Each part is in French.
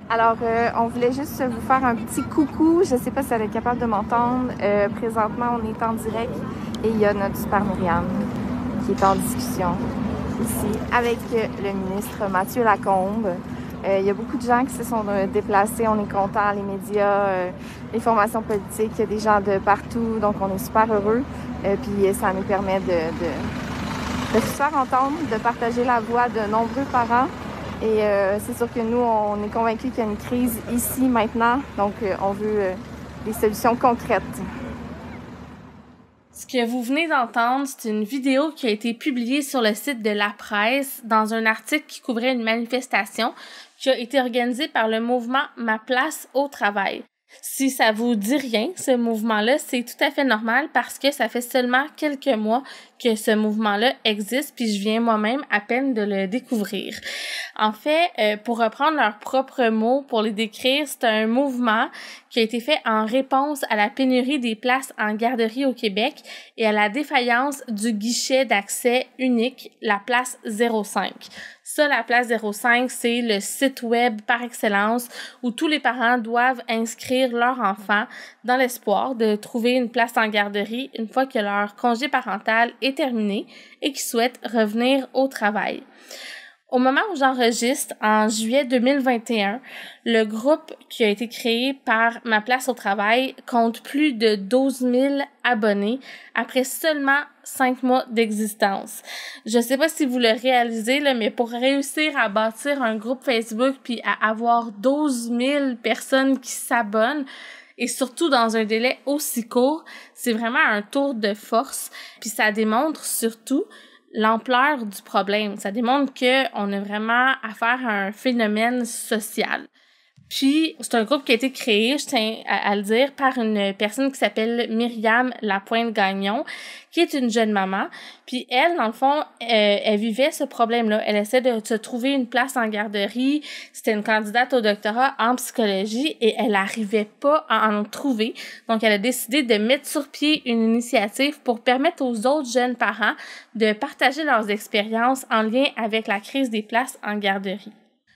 Alors, on voulait juste vous faire un petit coucou. Je sais pas si elle est capable de m'entendre. Présentement, on est en direct et il y a notre super Myriam qui est en discussion ici avec le ministre Mathieu Lacombe. Il y a beaucoup de gens qui se sont déplacés. On est contents, les médias, les formations politiques, il y a des gens de partout. Donc, on est super heureux. Puis, ça nous permet de se faire entendre, de partager la voix de nombreux parents. Et c'est sûr que nous, on est convaincus qu'il y a une crise ici, maintenant. Donc, on veut des solutions concrètes. Ce que vous venez d'entendre, c'est une vidéo qui a été publiée sur le site de La Presse dans un article qui couvrait une manifestation qui a été organisée par le mouvement Ma place au travail. Si ça vous dit rien, ce mouvement-là, c'est tout à fait normal parce que ça fait seulement quelques mois que ce mouvement-là existe, puis je viens moi-même à peine de le découvrir. En fait, pour reprendre leurs propres mots, pour les décrire, c'est un mouvement qui a été fait en réponse à la pénurie des places en garderie au Québec et à la défaillance du guichet d'accès unique, la place 05. Ça, la place 05, c'est le site web par excellence où tous les parents doivent inscrire leur enfant dans l'espoir de trouver une place en garderie une fois que leur congé parental est terminé et qu'ils souhaitent revenir au travail. Au moment où j'enregistre, en juillet 2021, le groupe qui a été créé par Ma place au travail compte plus de 12 000 abonnés après seulement 5 mois d'existence. Je sais pas si vous le réalisez, là, mais pour réussir à bâtir un groupe Facebook puis à avoir 12 000 personnes qui s'abonnent, et surtout dans un délai aussi court, c'est vraiment un tour de force. Puis ça démontre surtout l'ampleur du problème. Ça démontre qu'on a vraiment affaire à un phénomène social. Puis, c'est un groupe qui a été créé, je tiens à le dire, par une personne qui s'appelle Myriam Lapointe-Gagnon, qui est une jeune maman. Puis elle, dans le fond, elle vivait ce problème-là. Elle essaie de se trouver une place en garderie. C'était une candidate au doctorat en psychologie et elle n'arrivait pas à en trouver. Donc, elle a décidé de mettre sur pied une initiative pour permettre aux autres jeunes parents de partager leurs expériences en lien avec la crise des places en garderie.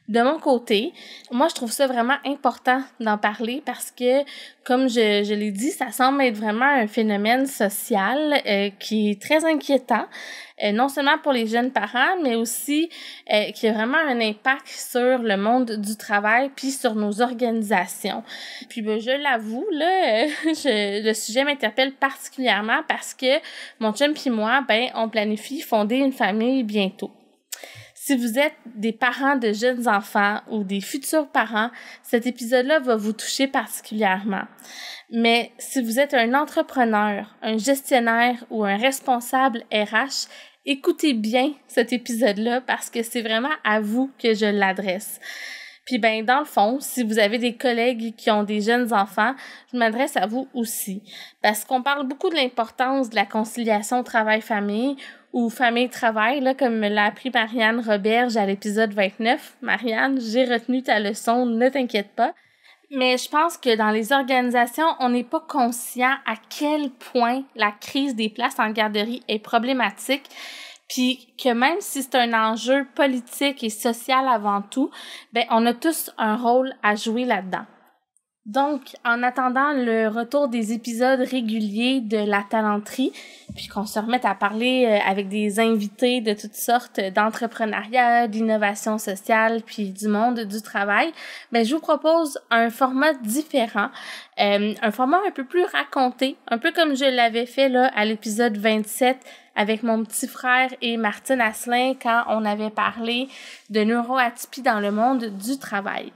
De mon côté, moi, je trouve ça vraiment important d'en parler parce que, comme je l'ai dit, ça semble être vraiment un phénomène social qui est très inquiétant, non seulement pour les jeunes parents, mais aussi qui a vraiment un impact sur le monde du travail puis sur nos organisations. Puis, je l'avoue, là, le sujet m'interpelle particulièrement parce que mon chum puis moi, on planifie fonder une famille bientôt. Si vous êtes des parents de jeunes enfants ou des futurs parents, cet épisode-là va vous toucher particulièrement. Mais si vous êtes un entrepreneur, un gestionnaire ou un responsable RH, écoutez bien cet épisode-là parce que c'est vraiment à vous que je l'adresse. Puis dans le fond, si vous avez des collègues qui ont des jeunes enfants, je m'adresse à vous aussi. Parce qu'on parle beaucoup de l'importance de la conciliation travail-famille ou famille-travail, là, comme me l'a appris Marianne Roberge à l'épisode 29. Marianne, j'ai retenu ta leçon, ne t'inquiète pas. Mais je pense que dans les organisations, on n'est pas conscient à quel point la crise des places en garderie est problématique. Puis que même si c'est un enjeu politique et social avant tout, on a tous un rôle à jouer là-dedans. Donc, en attendant le retour des épisodes réguliers de La Talenterie, puis qu'on se remette à parler avec des invités de toutes sortes d'entrepreneuriat, d'innovation sociale, puis du monde du travail, je vous propose un format différent, un format un peu plus raconté, un peu comme je l'avais fait là à l'épisode 27 avec mon petit frère et Martine Asselin quand on avait parlé de neuroatypie dans le monde du travail.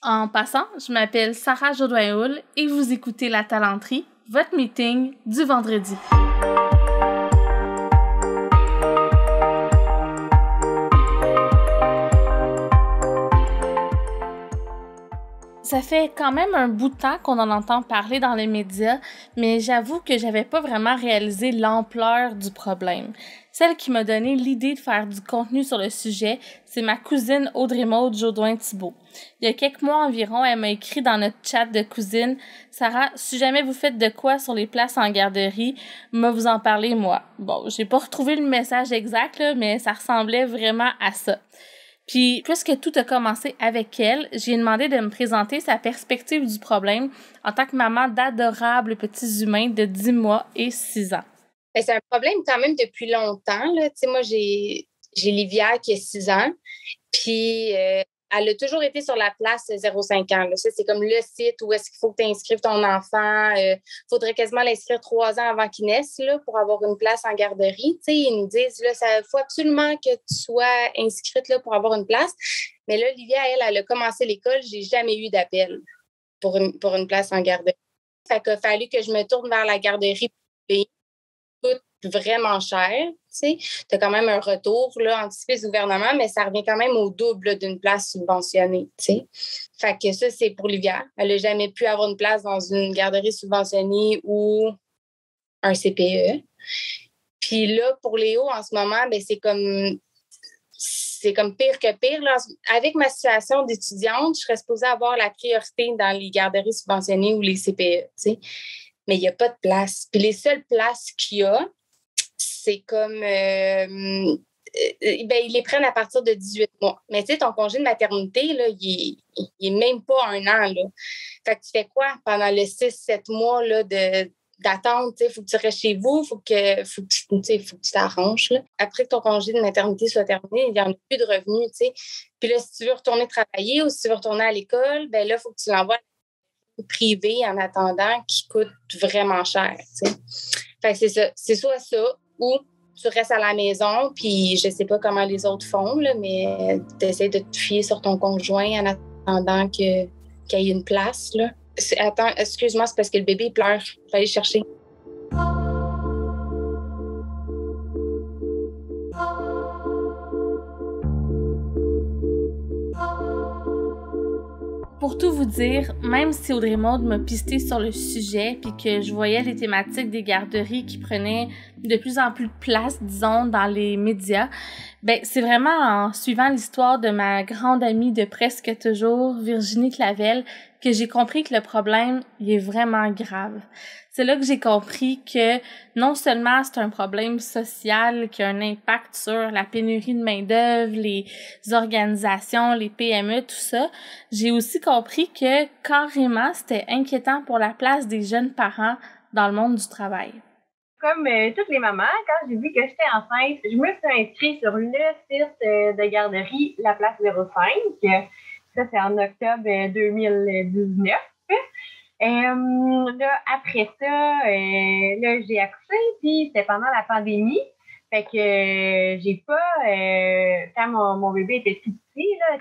En passant, je m'appelle Sarah Jodoin-Houle et vous écoutez La Talenterie, votre meeting du vendredi. Ça fait quand même un bout de temps qu'on en entend parler dans les médias, mais j'avoue que j'avais pas vraiment réalisé l'ampleur du problème. Celle qui m'a donné l'idée de faire du contenu sur le sujet, c'est ma cousine Audrey-Maude Jodoin-Thibault. Il y a quelques mois environ, elle m'a écrit dans notre chat de cousine « Sarah, si jamais vous faites de quoi sur les places en garderie, moi vous en parler moi. » Bon, j'ai pas retrouvé le message exact, là, mais ça ressemblait vraiment à ça. Puis, puisque tout a commencé avec elle, j'ai demandé de me présenter sa perspective du problème en tant que maman d'adorables petits humains de 10 mois et 6 ans. Ben, c'est un problème quand même depuis longtemps, là. Tu sais, moi, j'ai Livia qui a 6 ans, puis elle a toujours été sur la place 0-5 ans. Là. Ça, c'est comme le site où est-ce qu'il faut que tu inscrives ton enfant. Faudrait quasiment l'inscrire 3 ans avant qu'il naisse là, pour avoir une place en garderie. Tu sais, ils nous disent, là, ça faut absolument que tu sois inscrite là, pour avoir une place. Mais là, Livia, elle a commencé l'école. J'ai jamais eu d'appel pour une place en garderie. Fait qu'il a fallu que je me tourne vers la garderie privée. Coûte vraiment cher, tu sais. Tu as quand même un retour là, anticipé du gouvernement, mais ça revient quand même au double là, d'une place subventionnée, tu sais. Fait que ça, c'est pour Livia. Elle n'a jamais pu avoir une place dans une garderie subventionnée ou un CPE. Puis là, pour Léo, en ce moment, ben, c'est comme pire que pire. Là. Avec ma situation d'étudiante, je serais supposée avoir la priorité dans les garderies subventionnées ou les CPE, tu sais. Mais il n'y a pas de place. Puis les seules places qu'il y a, c'est comme... ils les prennent à partir de 18 mois. Mais tu sais, ton congé de maternité, là, il est même pas 1 an. Là. Fait que tu fais quoi pendant les 6-7 mois là, d'attente? Il faut que tu restes chez vous, il faut que tu t'arranges. Là. Après que ton congé de maternité soit terminé, il n'y en a plus de revenus. T'sais. Puis là, si tu veux retourner travailler ou si tu veux retourner à l'école, ben là, il faut que tu l'envoies privé en attendant qui coûte vraiment cher. T'sais. Fait que c'est ça. C'est soit ça ou tu restes à la maison, puis je sais pas comment les autres font, là, mais tu essaies de te fier sur ton conjoint en attendant qu'il y ait une place. Là. Attends, excuse-moi, c'est parce que le bébé pleure. Je vais aller chercher. Pour tout vous dire, même si Audrey Maude m'a pisté sur le sujet puis que je voyais les thématiques des garderies qui prenaient de plus en plus de place, disons, dans les médias, ben c'est vraiment en suivant l'histoire de ma grande amie de presque toujours, Virginie Clavel, que j'ai compris que le problème, il est vraiment grave. C'est là que j'ai compris que non seulement c'est un problème social qui a un impact sur la pénurie de main-d'œuvre, les organisations, les PME, tout ça, j'ai aussi compris que carrément c'était inquiétant pour la place des jeunes parents dans le monde du travail. Comme toutes les mamans, quand j'ai vu que j'étais enceinte, je me suis inscrite sur le site de garderie La Place 05. Ça, c'est en octobre 2019. Là, après ça, là, j'ai accouché, puis c'était pendant la pandémie. Fait que j'ai pas, quand mon bébé était tout petit, là,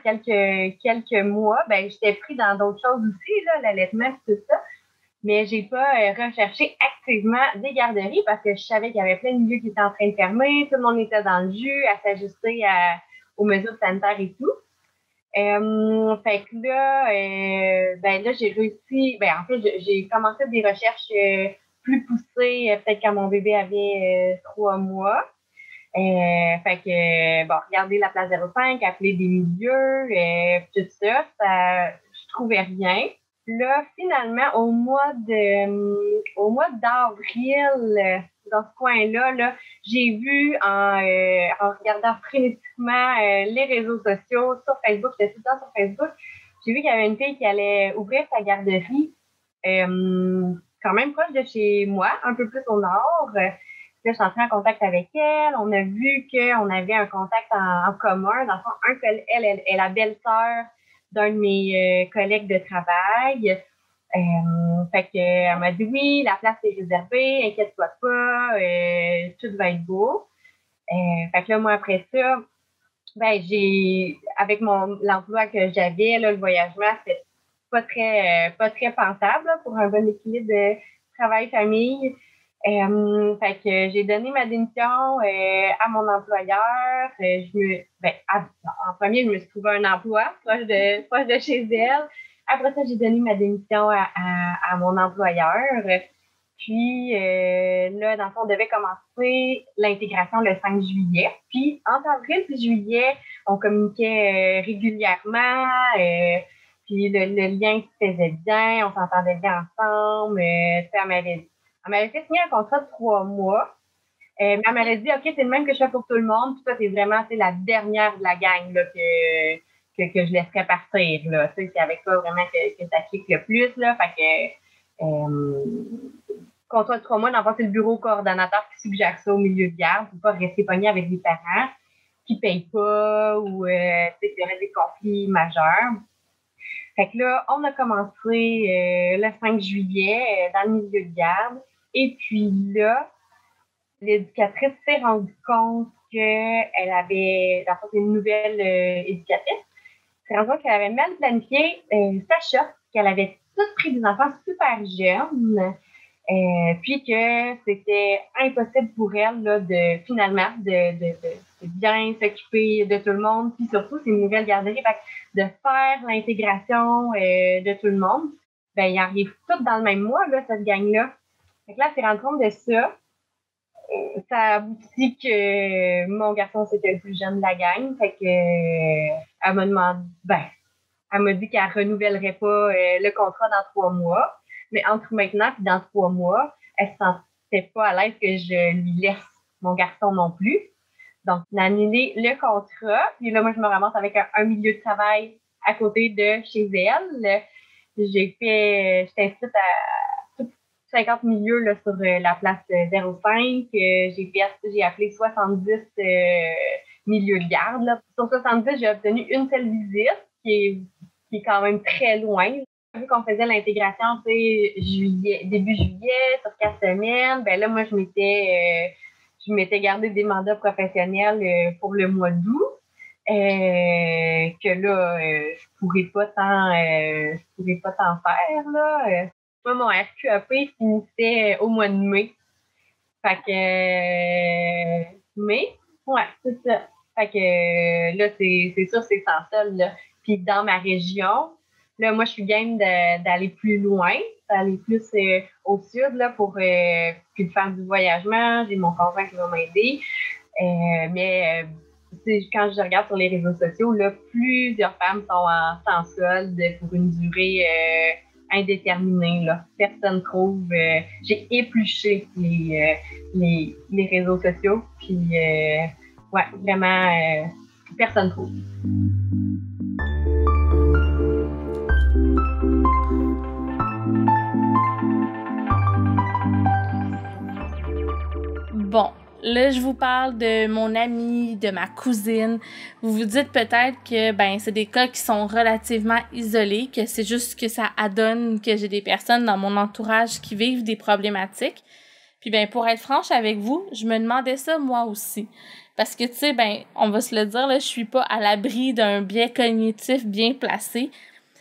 quelques mois, ben j'étais pris dans d'autres choses aussi, là, l'allaitement et tout ça. Mais j'ai pas recherché activement des garderies parce que je savais qu'il y avait plein de lieux qui étaient en train de fermer, tout le monde était dans le jus à s'ajuster aux mesures sanitaires et tout. Fait que là, ben là, j'ai réussi, en fait, j'ai commencé des recherches plus poussées, peut-être quand mon bébé avait 3 mois. Fait que, regarder la place 05, appeler des milieux, tout ça, je trouvais rien. Là, finalement, au mois d'avril, dans ce coin-là, là, j'ai vu en regardant frénétiquement les réseaux sociaux, sur Facebook, j'étais tout le temps sur Facebook, j'ai vu qu'il y avait une fille qui allait ouvrir sa garderie quand même proche de chez moi, un peu plus au nord. Là, je suis entrée en contact avec elle. On a vu qu'on avait un contact en commun. Dans le fond, elle est la belle-sœur d'un de mes collègues de travail. Fait que elle m'a dit oui, la place est réservée, inquiète-toi pas, tout va être beau. Fait que là, moi, après ça, avec l'emploi que j'avais, là, le voyagement, c'était pas très pensable là, pour un bon équilibre de travail-famille. Fait que j'ai donné ma démission à mon employeur. En premier, je me suis trouvé un emploi proche de chez elle. Après ça, j'ai donné ma démission à mon employeur. Puis là, dans le fond, on devait commencer l'intégration le 5 juillet. Puis entre avril et juillet, on communiquait régulièrement. Puis le lien se faisait bien, on s'entendait bien ensemble. Elle m'avait fait signer un contrat de 3 mois. Mais elle m'avait dit, OK, c'est le même que je fais pour tout le monde. Puis toi, t'es vraiment la dernière de la gang là, que je laisserais partir. Là. C'est avec toi vraiment que ça clique le plus. Là. Fait que contrat de 3 mois, dans le fond, c'est le bureau coordonnateur qui suggère ça au milieu de garde pour pas rester pogné avec des parents qui payent pas ou qu'il y aurait des conflits majeurs. Fait que là, on a commencé le 5 juillet dans le milieu de garde. Et puis là, l'éducatrice s'est rendue compte qu'elle avait, dans le fond, c'est une nouvelle éducatrice, s'est rendue compte qu'elle avait mal planifié sa shop, qu'elle avait toutes pris des enfants super jeunes, puis que c'était impossible pour elle là, de bien s'occuper de tout le monde, puis surtout c'est une nouvelle garderie, fait que de faire l'intégration de tout le monde, ben ils arrivent tous dans le même mois là, cette gang-là. Fait que là, elle s'est rendue compte de ça. Ça a abouti que mon garçon c'était le plus jeune de la gang, fait que elle m'a demandé, elle m'a dit qu'elle renouvellerait pas le contrat dans 3 mois. Mais entre maintenant et dans 3 mois, elle ne se sentait pas à l'aise que je lui laisse mon garçon non plus. Donc, on a annulé le contrat. Puis là, moi, je me ramasse avec un milieu de travail à côté de chez elle. J'étais inscrite à 50 milieux là, sur la place 05. J'ai appelé 70 milieux de garde. Là. Sur 70, j'ai obtenu une seule visite qui est quand même très loin. Vu qu'on faisait l'intégration, début juillet, sur 4 semaines, ben là, moi, je m'étais gardé des mandats professionnels pour le mois d'août. Que là, je pourrais pas tant faire, là. Moi, mon RQAP finissait au mois de mai. Fait que, mai, ouais, c'est ça. Fait que, là, c'est sûr, c'est sans sol, là. Puis dans ma région, là, moi, je suis game d'aller plus loin, d'aller plus au sud là, pour puis de faire du voyagement. J'ai mon conjoint qui va m'aider. Mais quand je regarde sur les réseaux sociaux, là, plusieurs femmes sont en temps solde pour une durée indéterminée. Là. Personne trouve. J'ai épluché les réseaux sociaux, puis ouais, vraiment, personne trouve. Bon, là, je vous parle de mon amie, de ma cousine. Vous vous dites peut-être que c'est des cas qui sont relativement isolés, que c'est juste que ça adonne que j'ai des personnes dans mon entourage qui vivent des problématiques. Puis pour être franche avec vous, je me demandais ça moi aussi. Parce que, tu sais, on va se le dire, là, je suis pas à l'abri d'un biais cognitif bien placé.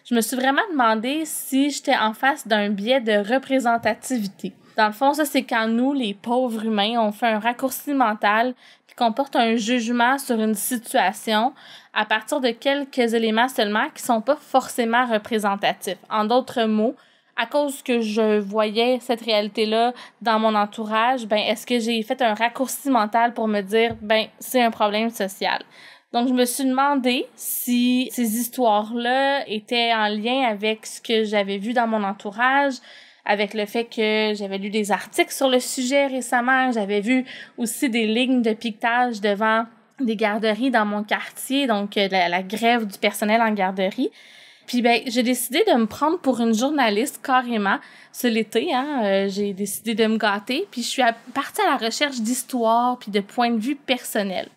Je me suis vraiment demandé si j'étais en face d'un biais de représentativité. Dans le fond, ça, c'est quand nous, les pauvres humains, on fait un raccourci mental puis qu'on porte un jugement sur une situation à partir de quelques éléments seulement qui sont pas forcément représentatifs. En d'autres mots, à cause que je voyais cette réalité-là dans mon entourage, est-ce que j'ai fait un raccourci mental pour me dire, c'est un problème social? Donc, je me suis demandé si ces histoires-là étaient en lien avec ce que j'avais vu dans mon entourage, avec le fait que j'avais lu des articles sur le sujet récemment. J'avais vu aussi des lignes de piquetage devant des garderies dans mon quartier, donc la grève du personnel en garderie. Puis j'ai décidé de me prendre pour une journaliste carrément ce l'été. J'ai décidé de me gâter, puis je suis partie à la recherche d'histoires puis de points de vue personnels.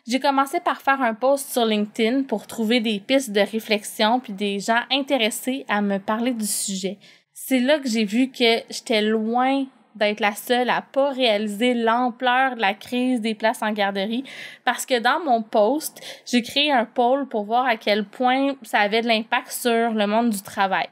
J'ai commencé par faire un post sur LinkedIn pour trouver des pistes de réflexion puis des gens intéressés à me parler du sujet. C'est là que j'ai vu que j'étais loin d'être la seule à pas réaliser l'ampleur de la crise des places en garderie parce que dans mon post, j'ai créé un poll pour voir à quel point ça avait de l'impact sur le monde du travail.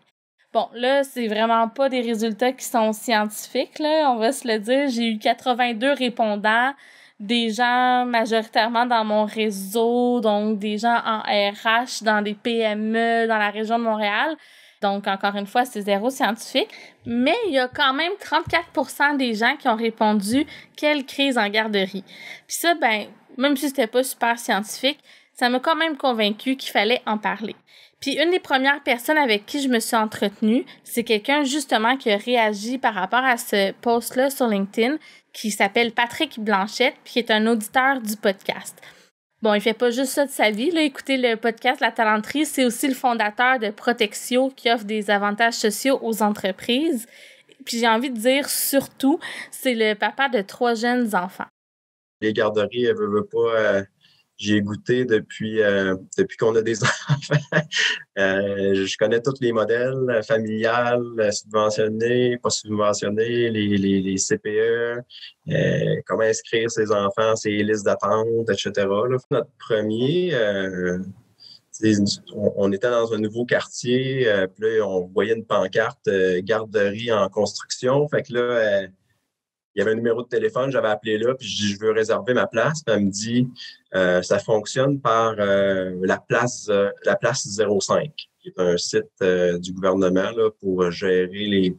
Bon, là, c'est vraiment pas des résultats qui sont scientifiques, là, on va se le dire. J'ai eu 82 répondants, des gens majoritairement dans mon réseau, donc des gens en RH, dans des PME, dans la région de Montréal. Donc, encore une fois, c'est zéro scientifique. Mais il y a quand même 34% des gens qui ont répondu « Quelle crise en garderie? » Puis ça, même si c'était pas super scientifique, ça m'a quand même convaincue qu'il fallait en parler. Puis une des premières personnes avec qui je me suis entretenue, c'est quelqu'un justement qui a réagi par rapport à ce post-là sur LinkedIn, qui s'appelle Patrick Blanchette, puis qui est un auditeur du podcast. Bon, il fait pas juste ça de sa vie, là. Écoutez le podcast La Talenterie, c'est aussi le fondateur de Protexio qui offre des avantages sociaux aux entreprises. Puis j'ai envie de dire, surtout, c'est le papa de 3 jeunes enfants. Les garderies, elles veulent pas... J'y ai goûté depuis qu'on a des enfants. Je connais tous les modèles, familiales, subventionnés, pas subventionnés, les CPE, comment inscrire ses enfants, ses listes d'attente, etc. Là, notre premier, on était dans un nouveau quartier, puis là, on voyait une pancarte garderie en construction. Fait que là, il y avait un numéro de téléphone, j'avais appelé là, puis je dis, je veux réserver ma place. Puis elle me dit, ça fonctionne par la place 05, qui est un site du gouvernement là, pour gérer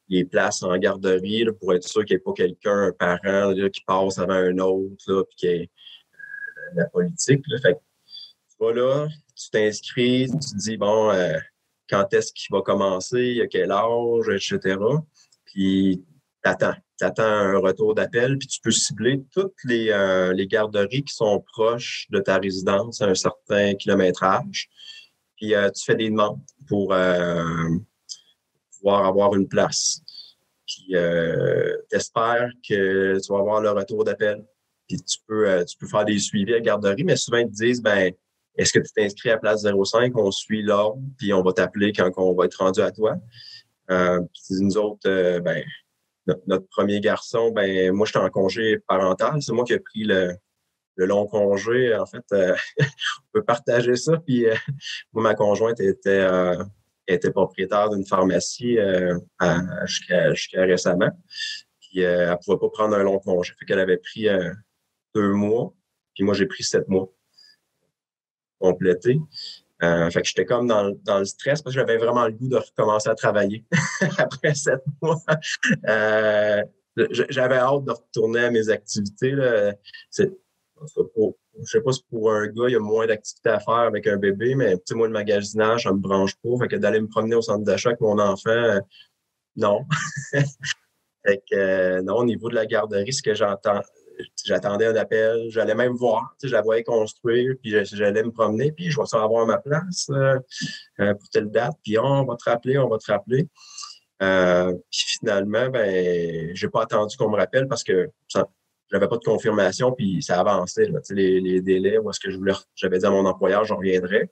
les places en garderie, là, pour être sûr qu'il n'y ait pas quelqu'un, un parent là, qui passe avant un autre, là, puis qu'il y ait la politique. Là. Fait que tu vas là, tu t'inscris, tu te dis, bon, quand est-ce qu'il va commencer, à quel âge, etc. Puis t'attends un retour d'appel, puis tu peux cibler toutes les garderies qui sont proches de ta résidence à un certain kilométrage. Puis tu fais des demandes pour pouvoir avoir une place. Puis t'espères que tu vas avoir le retour d'appel. Puis tu peux faire des suivis à garderie, mais souvent ils te disent, ben est-ce que tu t'es inscrit à place 05? On suit l'ordre, puis on va t'appeler quand on va être rendu à toi. Puis nous autres, notre premier garçon, ben moi, j'étais en congé parental. C'est moi qui ai pris le long congé. En fait, on peut partager ça. Puis moi, ma conjointe était propriétaire d'une pharmacie jusqu'à récemment. Puis elle ne pouvait pas prendre un long congé. Fait qu'elle avait pris 2 mois. Puis moi, j'ai pris 7 mois complétés. Fait que j'étais comme dans le stress parce que j'avais vraiment le goût de recommencer à travailler après 7 mois. J'avais hâte de retourner à mes activités. Là. Je sais pas si pour un gars, il y a moins d'activités à faire avec un bébé, mais moi, le magasinage, ça me branche pas. Fait que d'aller me promener au centre d'achat avec mon enfant, non. Fait que non, au niveau de la garderie, ce que j'attendais un appel, j'allais même voir, je la voyais construire, puis j'allais me promener, puis je vais avoir ma place pour telle date, puis on va te rappeler. Puis finalement, ben, j'ai pas attendu qu'on me rappelle parce que j'avais pas de confirmation, puis ça avançait, là, les délais où est-ce que j'avais dit à mon employeur, j'en reviendrais.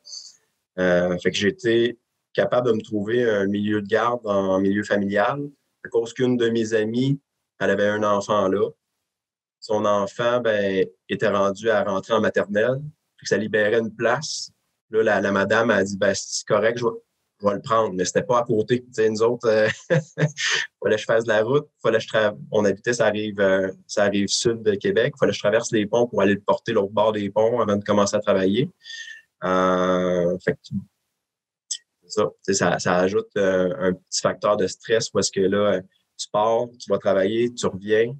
Fait que j'ai été capable de me trouver un milieu de garde en milieu familial, à cause qu'une de mes amies, elle avait un enfant là. Son enfant, ben, était rendu à rentrer en maternelle. Puis ça libérait une place. Là, la madame a dit, ben, c'est correct, je vais le prendre. Mais c'était pas à côté. Tu sais, nous autres, fallait que je fasse de la route. On habitait ça rive sud de Québec. Fallait que je traverse les ponts pour aller le porter l'autre bord des ponts avant de commencer à travailler. Fait que ça ajoute un petit facteur de stress parce que là, tu pars, tu vas travailler, tu reviens.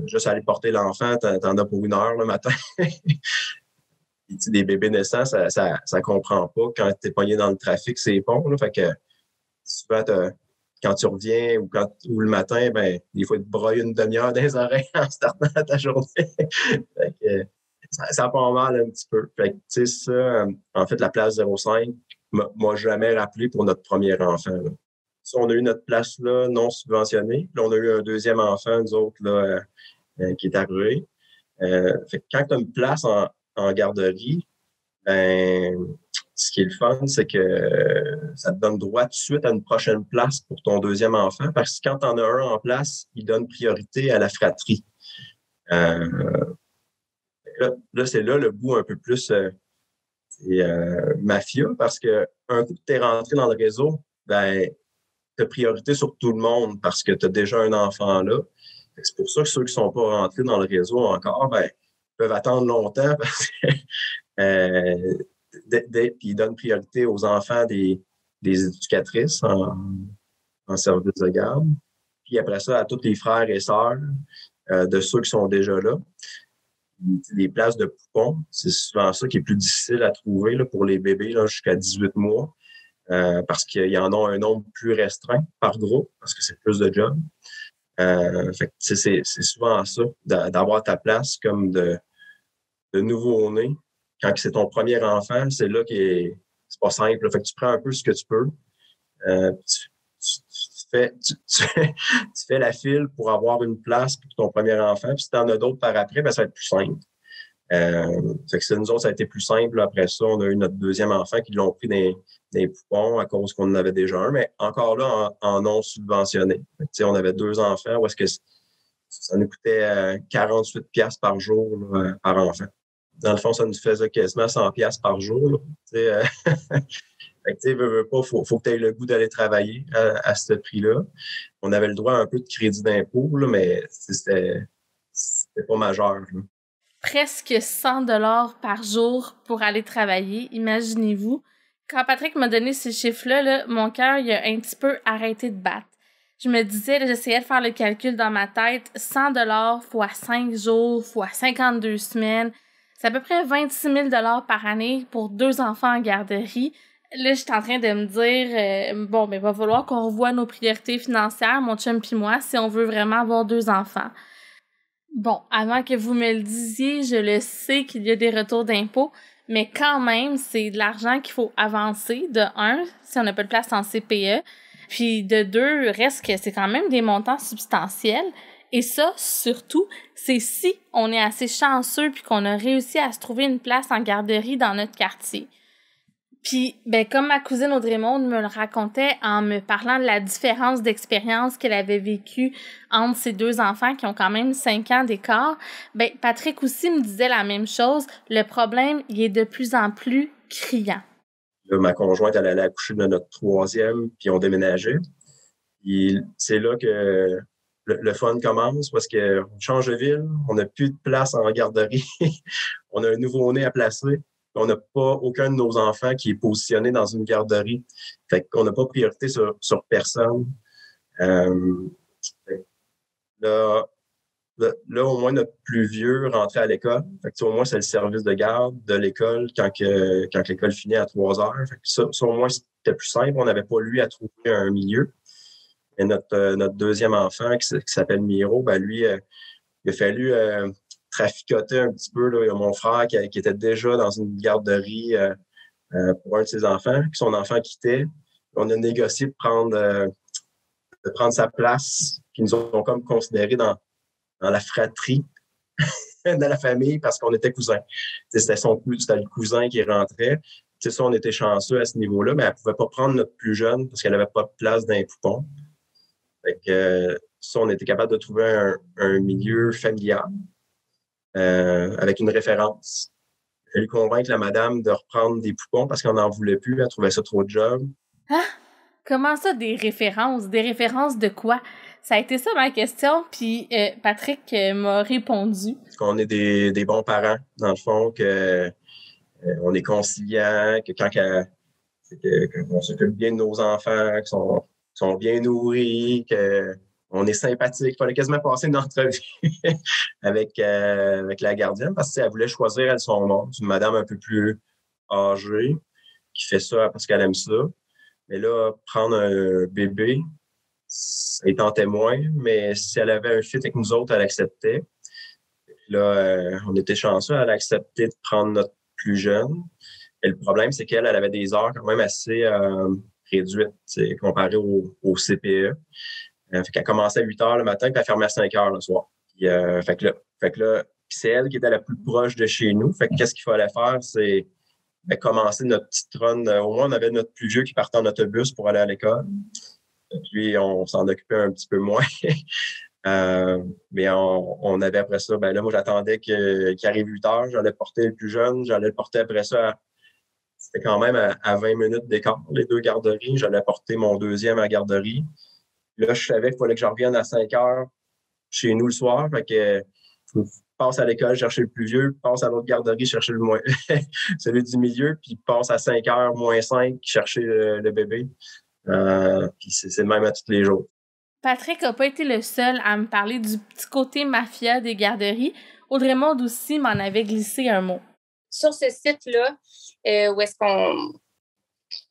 Juste aller porter l'enfant, t'en as pour 1 heure le matin. Puis, des bébés naissants, ça comprend pas. Quand t'es pogné dans le trafic, c'est ponts. Là, fait que souvent, quand tu reviens ou le matin, ben des fois, tu te broyes une demi-heure dans les oreilles en startant ta journée. Fait que, ça part mal un petit peu. Fait que, tu sais, ça, en fait, la place 05 m'a jamais rappelé pour notre premier enfant. Là. On a eu notre place là non subventionnée. Puis on a eu un deuxième enfant, nous autres, là, qui est arrivé. Fait que quand tu as une place en garderie, ben, ce qui est le fun, c'est que ça te donne droit tout de suite à une prochaine place pour ton deuxième enfant. Parce que quand tu en as un en place, il donne priorité à la fratrie. Là, c'est là le bout un peu plus mafieux, parce que un coup que tu es rentré dans le réseau, ben, tu as priorité sur tout le monde parce que tu as déjà un enfant là. C'est pour ça que ceux qui ne sont pas rentrés dans le réseau encore, ben, peuvent attendre longtemps parce que puis ils donnent priorité aux enfants des éducatrices en service de garde. Puis après ça, à tous les frères et sœurs de ceux qui sont déjà là. Des places de poupons, c'est souvent ça qui est plus difficile à trouver là, pour les bébés là, jusqu'à 18 mois. Parce qu'il y en a un nombre plus restreint par groupe, parce que c'est plus de jobs. Fait que, c'est souvent ça, d'avoir ta place comme de nouveau-né. Quand c'est ton premier enfant, c'est là c'est pas simple. Fait que tu prends un peu ce que tu peux. Tu fais la file pour avoir une place pour ton premier enfant. Puis si tu en as d'autres par après, ben, ça va être plus simple. Fait que nous autres, ça a été plus simple. Après ça, on a eu notre deuxième enfant qui l'ont pris des poupons à cause qu'on en avait déjà un, mais encore là, en non subventionné. On avait 2 enfants où est-ce que ça nous coûtait 48$ par jour là, par enfant. Dans le fond, ça nous faisait quasiment 100$ par jour. Fait que, veux pas, faut que tu aies le goût d'aller travailler à ce prix-là. On avait le droit à un peu de crédit d'impôt, là, mais c'était pas majeur. Là. Presque 100 $ par jour pour aller travailler, imaginez-vous. Quand Patrick m'a donné ces chiffres-là, là, mon cœur il a un petit peu arrêté de battre. Je me disais, là, j'essayais de faire le calcul dans ma tête, 100 $ fois 5 jours, fois 52 semaines, c'est à peu près 26 000 $ par année pour 2 enfants en garderie. Là, je suis en train de me dire, bon, ben, va falloir qu'on revoie nos priorités financières, mon chum pis moi, si on veut vraiment avoir 2 enfants. Bon, avant que vous me le disiez, je le sais qu'il y a des retours d'impôts, mais quand même, c'est de l'argent qu'il faut avancer, de 1, si on n'a pas de place en CPE, puis de 2, reste que c'est quand même des montants substantiels. Et ça, surtout, c'est si on est assez chanceux puis qu'on a réussi à se trouver une place en garderie dans notre quartier. Puis, ben, comme ma cousine Audrey-Maude me le racontait en me parlant de la différence d'expérience qu'elle avait vécue entre ses 2 enfants qui ont quand même 5 ans d'écart, ben, Patrick aussi me disait la même chose. Le problème, il est de plus en plus criant. Là, ma conjointe, elle allait accoucher de notre 3e, puis on déménageait. Puis c'est là que le fun commence parce qu'on change de ville, on n'a plus de place en garderie, on a un nouveau-né à placer. On n'a pas aucun de nos enfants qui est positionné dans une garderie. Fait qu'on n'a pas priorité sur personne. Là, au moins, notre plus vieux rentrait à l'école. Fait que, au moins, c'est le service de garde de l'école quand l'école finit à 3 heures. Fait que ça, au moins, c'était plus simple. On n'avait pas, lui, à trouver un milieu. Et notre deuxième enfant, qui s'appelle Miro, ben lui, il a fallu traficoter un petit peu. Là. Il y a mon frère qui était déjà dans une garderie pour un de ses enfants, puis son enfant quittait. On a négocié de prendre sa place, puis ils nous ont comme considérés dans la fratrie de la famille parce qu'on était cousins. C'était le cousin qui rentrait. C'est ça, on était chanceux à ce niveau-là, mais elle ne pouvait pas prendre notre plus jeune parce qu'elle n'avait pas de place dans les poupons. Fait que ça, on était capable de trouver un milieu familial avec une référence. J'ai dû convaincre la madame de reprendre des poupons parce qu'on n'en voulait plus. Elle trouvait ça trop de job. Hein? Comment ça, des références? Des références de quoi? Ça a été ça ma question, puis Patrick m'a répondu. Qu'on est des bons parents, dans le fond, que on est conciliants, que qu'on s'occupe bien de nos enfants, qu'ils sont bien nourris, qu'on est sympathique. Il fallait quasiment passer une entrevue avec la gardienne parce qu'elle voulait choisir elle son nom. C'est une madame un peu plus âgée qui fait ça parce qu'elle aime ça. Mais là, prendre un bébé, ça est en témoin, mais si elle avait un fit avec nous autres, elle acceptait. Là, on était chanceux, elle a accepté de prendre notre plus jeune. Et le problème, c'est qu'elle avait des heures quand même assez réduites comparées au CPE. Fait qu'elle commençait à 8 heures le matin puis elle fermait à 5 heures le soir. Puis, fait que là, c'est elle qui était la plus proche de chez nous. Fait que qu'est-ce qu'il fallait faire, c'est commencer notre petite run. Au moins, on avait notre plus vieux qui partait en autobus pour aller à l'école. Puis, on s'en occupait un petit peu moins. Mais on avait après ça, là, moi, j'attendais qu'il arrive 8 heures. J'allais porter le plus jeune. J'allais le porter après ça. C'était quand même à 20 minutes d'écart, les 2 garderies. J'allais porter mon deuxième à la garderie. Là, je savais qu'il fallait que je revienne à 5 heures chez nous le soir. Fait que je passe à l'école chercher le plus vieux, passe à l'autre garderie chercher celui du milieu, puis passe à 5 heures moins 5 chercher le bébé. Puis c'est le même à tous les jours. Patrick n'a pas été le seul à me parler du petit côté mafia des garderies. Audrey-Maude aussi m'en avait glissé un mot. Sur ce site-là, où est-ce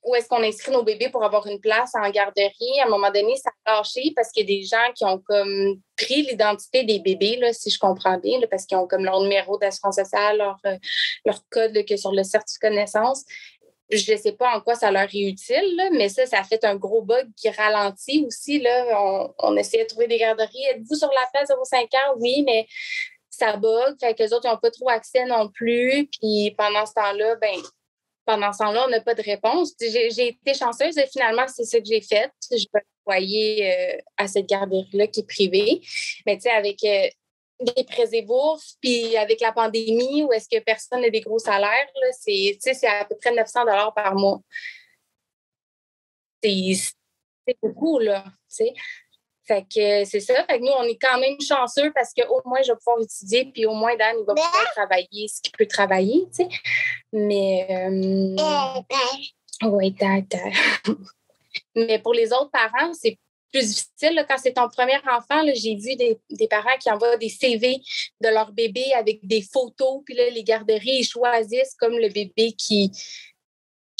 où est-ce qu'on inscrit nos bébés pour avoir une place en garderie. À un moment donné, ça a lâché parce qu'il y a des gens qui ont comme pris l'identité des bébés, là, si je comprends bien, là, parce qu'ils ont comme leur numéro d'assurance sociale, leur code là, que sur le certificat de naissance. Je ne sais pas en quoi ça leur est utile, là, mais ça fait un gros bug qui ralentit aussi. Là. On essayait de trouver des garderies. Êtes-vous sur la place 0,5 ans? Oui, mais ça bug. Fait que les autres n'ont pas trop accès non plus. Puis pendant ce temps-là, on n'a pas de réponse. J'ai été chanceuse et finalement, c'est ce que j'ai fait. Je peux envoyer à cette garderie-là qui est privée. Mais tu sais, avec des prêts et bourses, puis avec la pandémie, où est-ce que personne n'a des gros salaires, là, c'est à peu près 900 $ par mois. C'est beaucoup, là, tu sais. Fait que c'est ça. Fait que nous, on est quand même chanceux parce qu'au moins, je vais pouvoir étudier, puis au moins, Dan, il va pouvoir travailler ce qu'il peut travailler, tu sais. Mais, oui, Mais pour les autres parents, c'est plus difficile. Là, quand c'est ton premier enfant, là, j'ai vu des parents qui envoient des CV de leur bébé avec des photos, puis là, les garderies, ils choisissent comme le bébé qui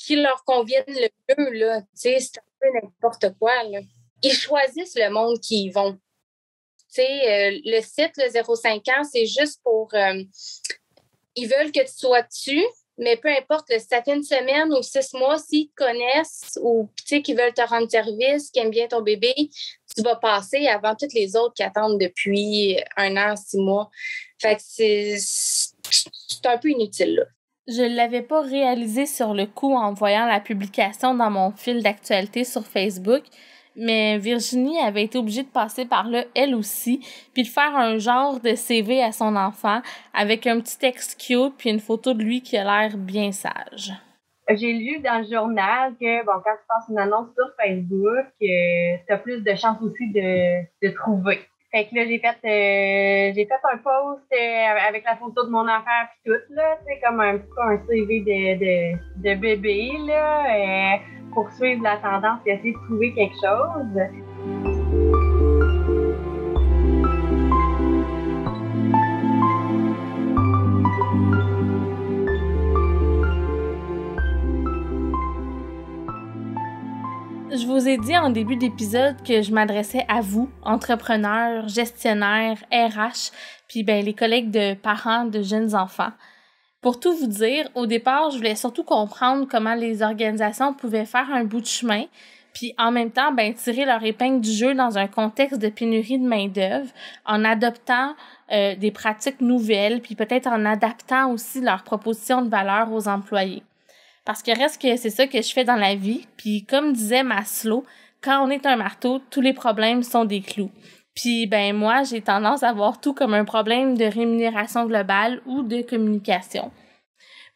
leur convienne le mieux, là. Tu sais, c'est un peu n'importe quoi, là. Ils choisissent le monde qui y vont. Tu sais, le site, le 0,5 ans, c'est juste pour... ils veulent que tu sois dessus, mais peu importe, si ça fait une semaine ou 6 mois, s'ils te connaissent ou qu'ils veulent te rendre service, qu'ils aiment bien ton bébé, tu vas passer avant toutes les autres qui attendent depuis 1 an, 6 mois. Fait que c'est un peu inutile, là. Je ne l'avais pas réalisé sur le coup en voyant la publication dans mon fil d'actualité sur Facebook, mais Virginie avait été obligée de passer par là, elle aussi, puis de faire un genre de CV à son enfant avec un petit texte cute puis une photo de lui qui a l'air bien sage. J'ai lu dans le journal que, bon, quand tu passes une annonce sur Facebook, tu as plus de chances aussi de trouver. Fait que là, j'ai fait un post avec la photo de mon enfant puis tout, là, tu sais, comme un CV de bébé, là, pour suivre la tendance et essayer de trouver quelque chose. Je vous ai dit en début d'épisode que je m'adressais à vous, entrepreneurs, gestionnaires, RH, puis les collègues de parents de jeunes enfants. Pour tout vous dire, au départ, je voulais surtout comprendre comment les organisations pouvaient faire un bout de chemin, puis en même temps, tirer leur épingle du jeu dans un contexte de pénurie de main-d'œuvre, en adoptant des pratiques nouvelles, puis peut-être en adaptant aussi leurs propositions de valeur aux employés. Parce que reste que c'est ça que je fais dans la vie. Puis comme disait Maslow, quand on est un marteau, tous les problèmes sont des clous. Puis moi, j'ai tendance à voir tout comme un problème de rémunération globale ou de communication.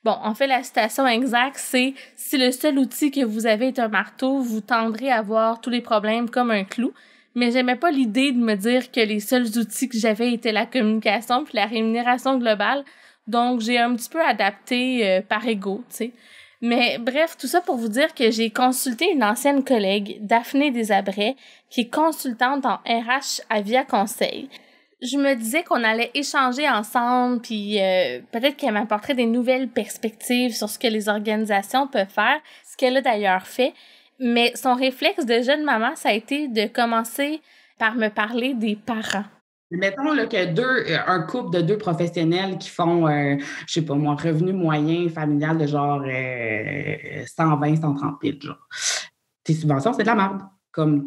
Bon, en fait, la citation exacte, c'est « Si le seul outil que vous avez est un marteau, vous tendrez à voir tous les problèmes comme un clou. » Mais j'aimais pas l'idée de me dire que les seuls outils que j'avais étaient la communication puis la rémunération globale. Donc, j'ai un petit peu adapté par ego, tu sais. Mais bref, tout ça pour vous dire que j'ai consulté une ancienne collègue, Daphné Desabrais, qui est consultante en RH à Via Conseil. Je me disais qu'on allait échanger ensemble, puis peut-être qu'elle m'apporterait des nouvelles perspectives sur ce que les organisations peuvent faire, ce qu'elle a d'ailleurs fait. Mais son réflexe de jeune maman, ça a été de commencer par me parler des parents. Mettons là, que un couple de 2 professionnels qui font, je sais pas moi, revenu moyen familial de genre 120, 130 000, genre. Tes subventions, c'est de la merde. Comme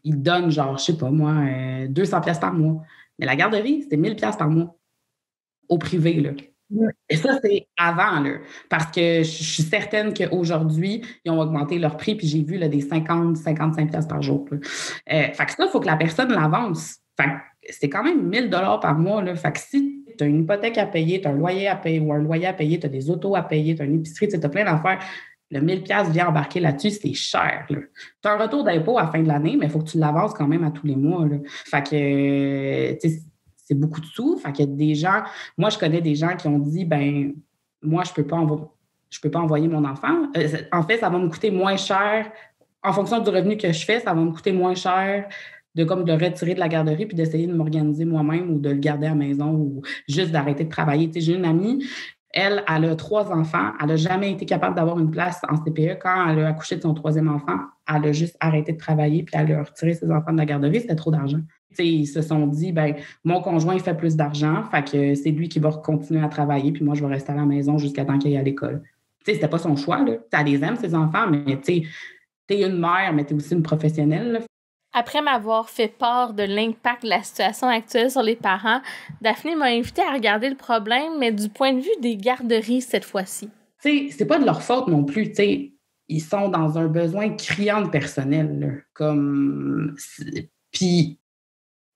ils donnent genre, je sais pas moi, 200 $ par mois. Mais la garderie, c'est 1000 $ par mois. Au privé, là. Et ça, c'est avant, là. Parce que je suis certaine qu'aujourd'hui, ils ont augmenté leur prix, puis j'ai vu là, des 50, 55 $ par jour. Fait que ça, il faut que la personne l'avance. Fait que c'est quand même 1000 $ par mois, là. Fait que si tu as une hypothèque à payer, tu as un loyer à payer ou un loyer à payer, tu as des autos à payer, tu as une épicerie, tu as plein d'affaires, le 1000 $ vient embarquer là-dessus, c'est cher, là. Tu as un retour d'impôt à la fin de l'année, mais il faut que tu l'avances quand même à tous les mois, là. Fait que, tu sais, c'est beaucoup de sous. Fait qu'il y a des gens... Moi, je connais des gens qui ont dit, moi, je peux pas envoyer mon enfant. En fait, ça va me coûter moins cher. En fonction du revenu que je fais, ça va me coûter moins cher de le retirer de la garderie puis d'essayer de m'organiser moi-même ou de le garder à la maison ou juste d'arrêter de travailler. Tu sais, j'ai une amie, Elle a 3 enfants. Elle n'a jamais été capable d'avoir une place en CPE. Quand elle a accouché de son 3e enfant, elle a juste arrêté de travailler puis elle a retiré ses enfants de la garderie. C'était trop d'argent. T'sais, ils se sont dit, ben mon conjoint, il fait plus d'argent, fait que c'est lui qui va continuer à travailler puis moi, je vais rester à la maison jusqu'à temps qu'il aille à l'école. C'était pas son choix. Là. Elle les aime, ses enfants, mais t'es une mère, mais t'es aussi une professionnelle. Là. Après m'avoir fait part de l'impact de la situation actuelle sur les parents, Daphné m'a invité à regarder le problème, mais du point de vue des garderies cette fois-ci. C'est pas de leur faute non plus. Ils sont dans un besoin criant de personnel. Là, comme... Puis,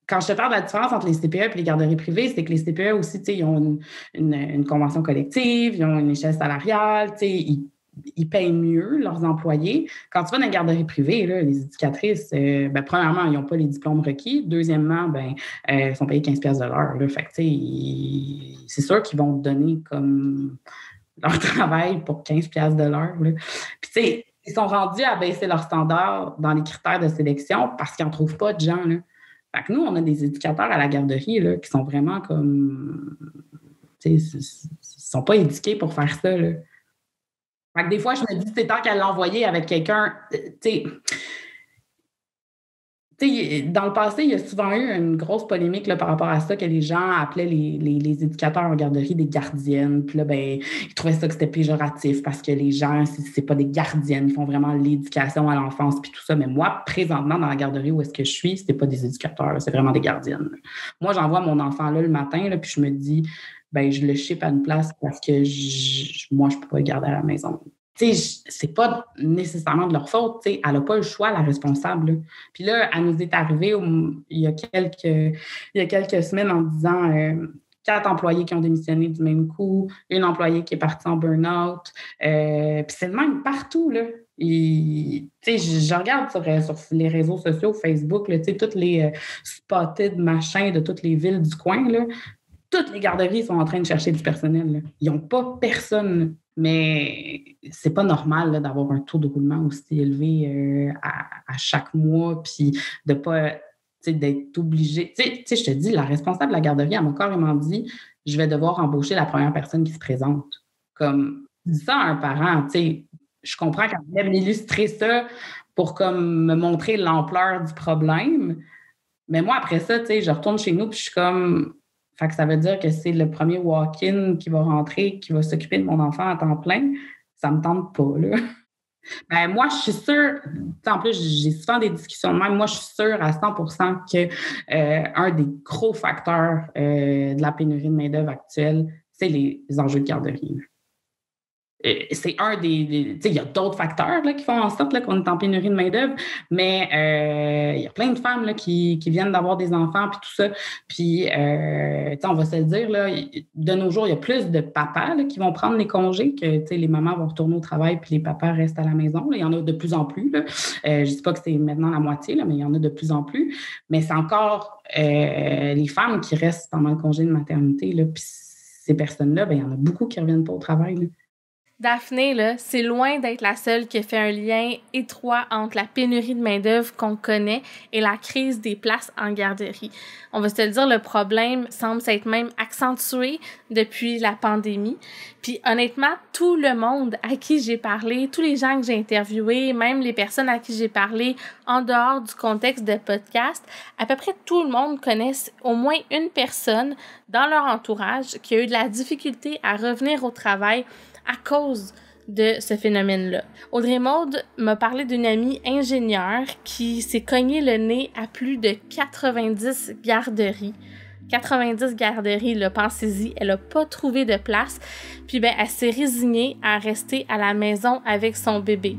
quand je te parle de la différence entre les CPE et les garderies privées, c'est que les CPE aussi, ils ont une convention collective, ils ont une échelle salariale, ils payent mieux leurs employés. Quand tu vas dans une garderie privée, là, les éducatrices, premièrement, ils n'ont pas les diplômes requis. Deuxièmement, ils sont payés 15$ de l'heure. Là. Fait que, c'est sûr qu'ils vont te donner comme leur travail pour 15$ de l'heure. Là. Puis, ils sont rendus à baisser leurs standards dans les critères de sélection parce qu'ils n'en trouvent pas de gens. Là. Fait que nous, on a des éducateurs à la garderie là, qui sont vraiment comme... Ils ne sont pas éduqués pour faire ça. Là. Fait que des fois, je me dis, c'est tant qu'à l'envoyer avec quelqu'un... dans le passé, il y a souvent eu une grosse polémique là, par rapport à ça, que les gens appelaient les éducateurs en garderie des gardiennes. Puis là, ils trouvaient ça que c'était péjoratif parce que les gens, c'est pas des gardiennes, ils font vraiment l'éducation à l'enfance puis tout ça. Mais moi, présentement, dans la garderie où est-ce que je suis, c'est pas des éducateurs, là, c'est vraiment des gardiennes. Moi, j'envoie mon enfant là le matin, là, puis je me dis, je le ship à une place parce que moi, je peux pas le garder à la maison. C'est pas nécessairement de leur faute. Elle n'a pas le choix, la responsable. Là. Puis là, elle nous est arrivée il y a quelques semaines en disant 4 employés qui ont démissionné du même coup, une employée qui est partie en burn-out. Puis c'est le même partout. Là. Je regarde sur les réseaux sociaux, Facebook, là, toutes les spotted machins de toutes les villes du coin. Là. Toutes les garderies sont en train de chercher du personnel. Là. Ils n'ont pas personne. Là. Mais c'est pas normal là, d'avoir un taux de roulement aussi élevé à chaque mois, puis de pas d'être obligé. Je te dis, la responsable de la garderie, elle m'a carrément dit, je vais devoir embaucher la première personne qui se présente. Comme, dis ça à un parent, je comprends qu'elle voulait m'illustrer ça pour comme me montrer l'ampleur du problème. Mais moi, après ça, je retourne chez nous, puis je suis comme... Fait que ça veut dire que c'est le premier walk-in qui va rentrer, qui va s'occuper de mon enfant à temps plein. Ça me tente pas, là. Moi, je suis sûre, en plus, j'ai souvent des discussions de même. Moi, je suis sûre à 100% que un des gros facteurs de la pénurie de main-d'œuvre actuelle, c'est les enjeux de garderie. C'est un des il y a d'autres facteurs là, qui font en sorte là, qu'on est en pénurie de main-d'œuvre, mais il y a plein de femmes là, qui viennent d'avoir des enfants puis tout ça. Puis, on va se le dire, là, de nos jours, il y a plus de papas là, qui vont prendre les congés, que les mamans vont retourner au travail puis les papas restent à la maison. Là. Il y en a de plus en plus. Là. Je ne dis pas que c'est maintenant la moitié, là, mais il y en a de plus en plus. Mais c'est encore les femmes qui restent pendant le congé de maternité. Là, puis ces personnes-là, il y en a beaucoup qui ne reviennent pas au travail. Là. Daphné, là, c'est loin d'être la seule qui a fait un lien étroit entre la pénurie de main-d'œuvre qu'on connaît et la crise des places en garderie. On va se le dire, le problème semble s'être même accentué depuis la pandémie. Puis honnêtement, tout le monde à qui j'ai parlé, tous les gens que j'ai interviewés, même les personnes à qui j'ai parlé en dehors du contexte de podcast, à peu près tout le monde connaisse au moins une personne dans leur entourage qui a eu de la difficulté à revenir au travail à cause de ce phénomène-là. Audrey Maude m'a parlé d'une amie ingénieure qui s'est cogné le nez à plus de 90 garderies. 90 garderies, là, pensez-y, elle n'a pas trouvé de place. Puis elle s'est résignée à rester à la maison avec son bébé.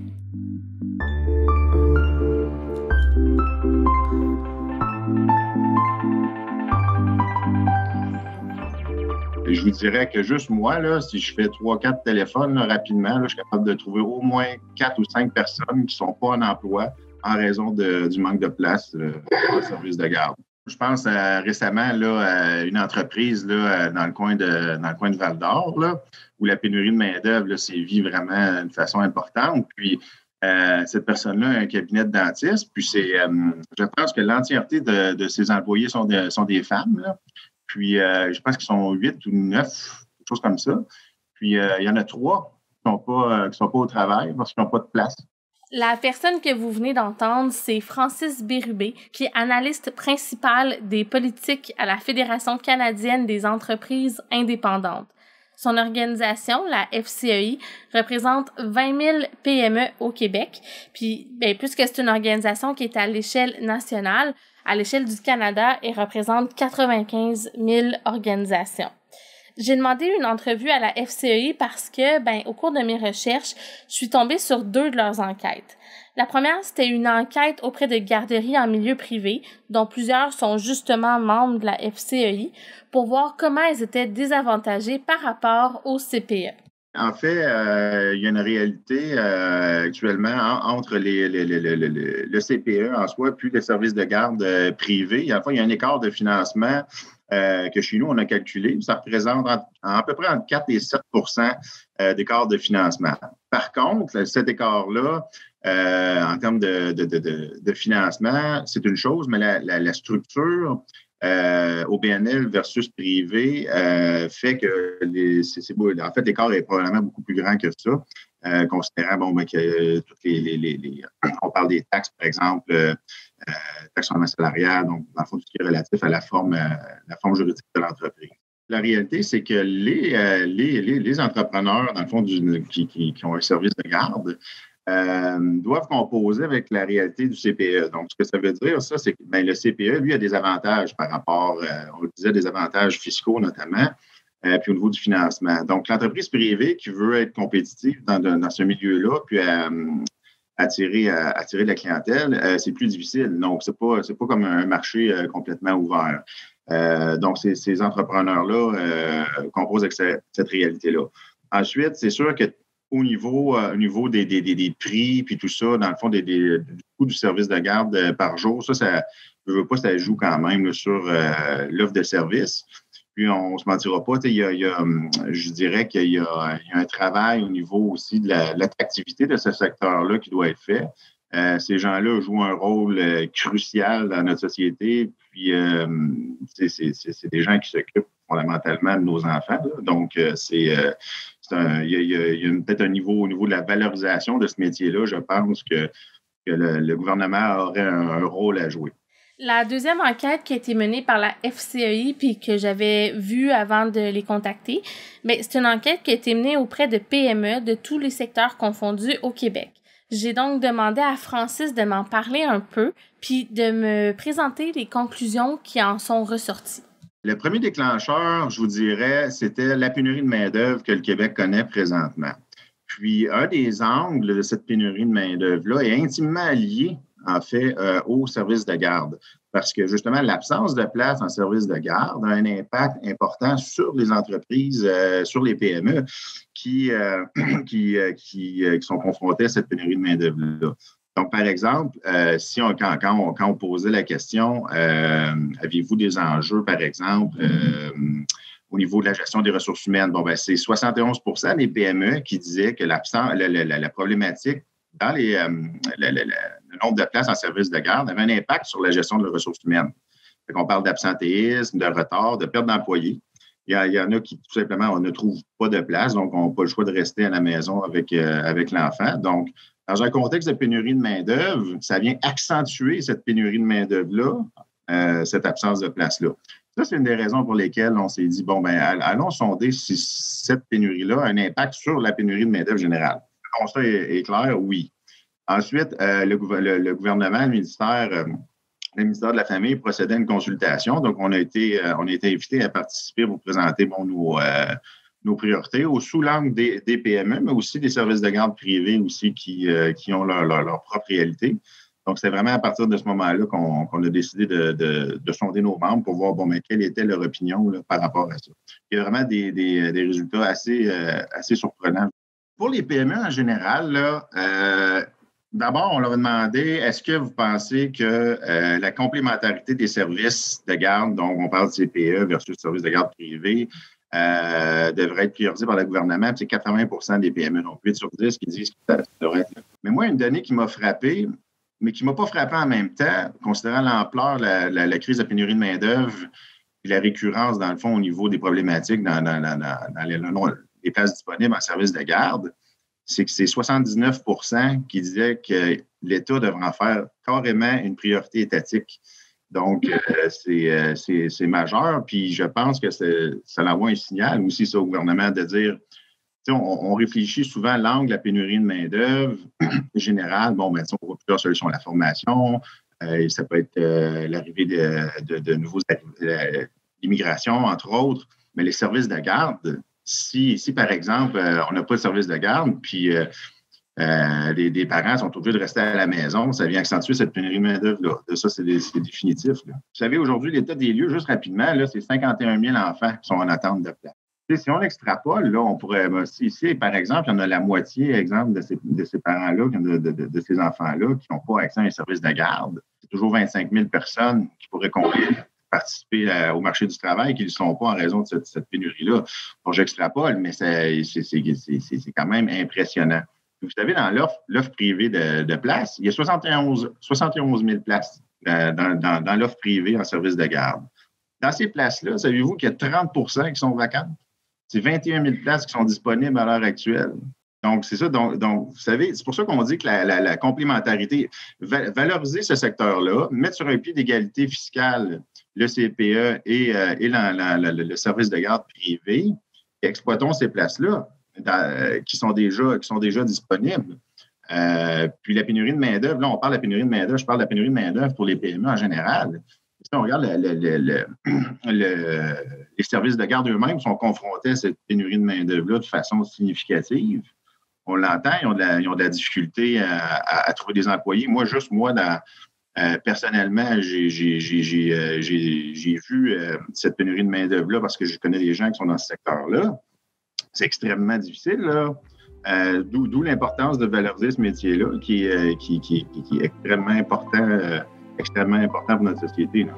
Je vous dirais que juste moi, là, si je fais 3-4 téléphones là, rapidement, là, je suis capable de trouver au moins 4 ou 5 personnes qui ne sont pas en emploi en raison du manque de place en service de garde. Je pense récemment là, à une entreprise là, dans le coin de Val-d'Or, là, où la pénurie de main-d'œuvre sévit vraiment d'une façon importante. Puis cette personne-là a un cabinet de dentiste. Puis je pense que l'entièreté de ses employés sont des femmes. Là. Puis, je pense qu'ils sont 8 ou 9, quelque chose comme ça. Puis, il y en a 3 qui ne sont pas au travail parce qu'ils n'ont pas de place. La personne que vous venez d'entendre, c'est Francis Bérubé, qui est analyste principal des politiques à la Fédération canadienne des entreprises indépendantes. Son organisation, la FCEI, représente 20 000 PME au Québec. Puis, puisque c'est une organisation qui est à l'échelle nationale, à l'échelle du Canada, elle représente 95 000 organisations. J'ai demandé une entrevue à la FCEI parce que, au cours de mes recherches, je suis tombée sur 2 de leurs enquêtes. La première, c'était une enquête auprès de garderies en milieu privé, dont plusieurs sont justement membres de la FCEI, pour voir comment elles étaient désavantagées par rapport au CPE. En fait, il y a une réalité actuellement entre le CPE en soi puis les services de garde privés. En fait, il y a un écart de financement que chez nous, on a calculé. Ça représente à peu près entre 4 et 7 d'écart de financement. Par contre, cet écart-là, en termes de financement, c'est une chose, mais la structure au BNL versus privé fait que en fait, l'écart est probablement beaucoup plus grand que ça, considérant que toutes on parle des taxes, par exemple, taxes sur la masse salariale, donc dans le fond, tout ce qui est relatif à la forme juridique de l'entreprise. La réalité, c'est que les entrepreneurs, dans le fond, qui ont un service de garde, doivent composer avec la réalité du CPE. Donc, ce que ça veut dire, ça, c'est que le CPE, lui, a des avantages par rapport, on le disait, des avantages fiscaux notamment, puis au niveau du financement. Donc, l'entreprise privée qui veut être compétitive dans ce milieu-là, puis attirer de la clientèle, c'est plus difficile. Donc, c'est pas comme un marché complètement ouvert. Donc, ces entrepreneurs-là composent avec cette réalité-là. Ensuite, c'est sûr que au niveau des prix puis tout ça, dans le fond, du coût du service de garde par jour, ça joue quand même là, sur l'offre de service. Puis, on ne se mentira pas, je dirais qu'il y a un travail au niveau aussi de l'attractivité de ce secteur-là qui doit être fait. Ces gens-là jouent un rôle crucial dans notre société. Puis, c'est des gens qui s'occupent fondamentalement de nos enfants. Là. Donc, il y a peut-être un niveau au niveau de la valorisation de ce métier-là. Je pense que le gouvernement aurait un rôle à jouer. La deuxième enquête qui a été menée par la FCEI puis que j'avais vue avant de les contacter, c'est une enquête qui a été menée auprès de PME de tous les secteurs confondus au Québec. J'ai donc demandé à Francis de m'en parler un peu puis de me présenter les conclusions qui en sont ressorties. Le premier déclencheur, je vous dirais, c'était la pénurie de main-d'œuvre que le Québec connaît présentement. Puis, un des angles de cette pénurie de main-d'œuvre-là est intimement lié, en fait, au service de garde. Parce que, justement, l'absence de place en service de garde a un impact important sur les entreprises, sur les PME qui sont confrontées à cette pénurie de main-d'œuvre-là. Donc, par exemple, quand on posait la question, aviez-vous des enjeux, par exemple, au niveau de la gestion des ressources humaines? C'est 71 des PME qui disaient que la problématique dans le nombre de places en service de garde avait un impact sur la gestion de leurs ressources humaines. On parle d'absentéisme, de retard, de perte d'employés. Il y en a qui, tout simplement, on ne trouve pas de place, donc on n'a pas le choix de rester à la maison avec l'enfant. Donc, dans un contexte de pénurie de main-d'œuvre, ça vient accentuer cette pénurie de main-d'œuvre-là, cette absence de place-là. Ça, c'est une des raisons pour lesquelles on s'est dit, allons sonder si cette pénurie-là a un impact sur la pénurie de main-d'œuvre générale. Le constat est clair, oui. Ensuite, le gouvernement, le ministère de la Famille procédait à une consultation. Donc, on a été invités à participer pour présenter nos priorités sous l'angle des PME, mais aussi des services de garde privés aussi qui ont leur propre réalité. Donc, c'est vraiment à partir de ce moment-là qu'on a décidé de sonder nos membres pour voir quelle était leur opinion là, par rapport à ça. Il y a vraiment des résultats assez surprenants. Pour les PME en général, là, d'abord, on leur a demandé, est-ce que vous pensez que la complémentarité des services de garde, donc on parle de CPE versus services de garde privés, devrait être priorisée par le gouvernement? Puis c'est 80 des PME, donc 8 sur 10 qui disent que ça devrait être là. Mais moi, une donnée qui m'a frappé, mais qui ne m'a pas frappé en même temps, considérant l'ampleur, la crise de pénurie de main-d'œuvre et la récurrence, dans le fond, au niveau des problématiques dans des places disponibles en service de garde, c'est que c'est 79 % qui disaient que l'État devrait en faire carrément une priorité étatique. Donc, c'est majeur. Puis, je pense que ça envoie un signal aussi, ça, au gouvernement, de dire, on réfléchit souvent à l'angle de la pénurie de main-d'œuvre générale. Bon, ben, on voit plusieurs solutions. La formation, ça peut être l'arrivée de nouveaux l'immigration, entre autres. Mais les services de garde, si par exemple, on n'a pas de service de garde, puis les parents sont obligés de rester à la maison, ça vient accentuer cette pénurie de main-d'œuvre-là. Ça, c'est définitif. Là. Vous savez, aujourd'hui, l'état des lieux, juste rapidement, là, c'est 51 000 enfants qui sont en attente de place. Si on extrapole, là, on pourrait, ici, par exemple, il y en a la moitié, exemple, de ces parents-là, de ces enfants-là, qui n'ont pas accès à un service de garde. C'est toujours 25 000 personnes qui pourraient participer au marché du travail qui ne le sont pas en raison de cette pénurie-là. Bon, j'extrapole, mais c'est quand même impressionnant. Vous savez, dans l'offre privée de places, il y a 71 000 places dans l'offre privée en service de garde. Dans ces places-là, savez-vous qu'il y a 30 % qui sont vacantes? C'est 21 000 places qui sont disponibles à l'heure actuelle. Donc, c'est ça. Donc, vous savez, c'est pour ça qu'on dit que la complémentarité, valoriser ce secteur-là, mettre sur un pied d'égalité fiscale le CPE et le service de garde privé, et exploitons ces places-là qui sont déjà disponibles. Puis la pénurie de main-d'œuvre, là, on parle de la pénurie de main-d'œuvre, je parle de la pénurie de main-d'œuvre pour les PME en général. Si on regarde les services de garde eux-mêmes sont confrontés à cette pénurie de main-d'œuvre-là de façon significative. On l'entend, ils ont de la difficulté à trouver des employés. Moi, personnellement, j'ai vu cette pénurie de main-d'œuvre-là parce que je connais des gens qui sont dans ce secteur-là. C'est extrêmement difficile, là. D'où l'importance de valoriser ce métier-là qui est extrêmement important pour notre société, là.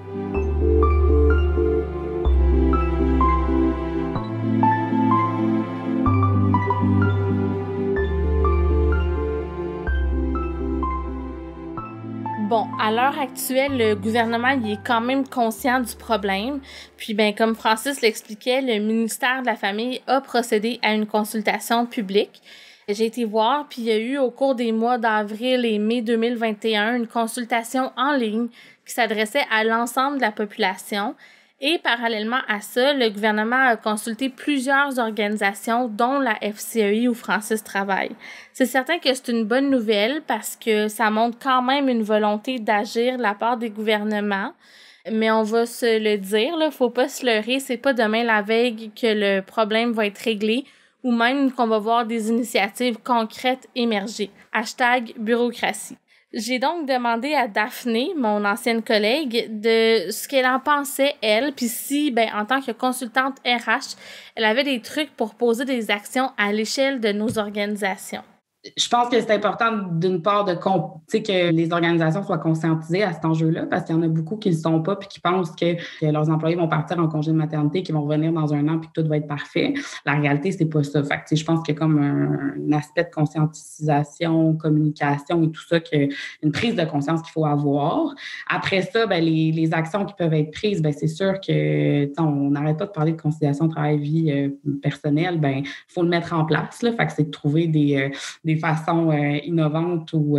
Bon, à l'heure actuelle, le gouvernement il est quand même conscient du problème. Puis, comme Francis l'expliquait, le ministère de la Famille a procédé à une consultation publique. J'ai été voir, puis il y a eu au cours des mois d'avril et mai 2021 une consultation en ligne qui s'adressait à l'ensemble de la population. Et parallèlement à ça, le gouvernement a consulté plusieurs organisations, dont la FCEI où Francis travaille. C'est certain que c'est une bonne nouvelle parce que ça montre quand même une volonté d'agir de la part des gouvernements. Mais on va se le dire, là, faut pas se leurrer, c'est pas demain la veille que le problème va être réglé ou même qu'on va voir des initiatives concrètes émerger. #bureaucratie. J'ai donc demandé à Daphné, mon ancienne collègue, de ce qu'elle en pensait, elle, puis si, en tant que consultante RH, elle avait des trucs pour poser des actions à l'échelle de nos organisations. Je pense que c'est important, d'une part, que les organisations soient conscientisées à cet enjeu-là, parce qu'il y en a beaucoup qui ne le sont pas puis qui pensent que leurs employés vont partir en congé de maternité, qu'ils vont revenir dans un an puis que tout va être parfait. La réalité, c'est pas ça. Fait que, je pense qu'il y a comme un aspect de conscientisation, communication et tout ça, une prise de conscience qu'il faut avoir. Après ça, les actions qui peuvent être prises, c'est sûr que on n'arrête pas de parler de conciliation travail-vie personnelle. Il faut le mettre en place. Là. Fait que c'est de trouver des façons innovantes ou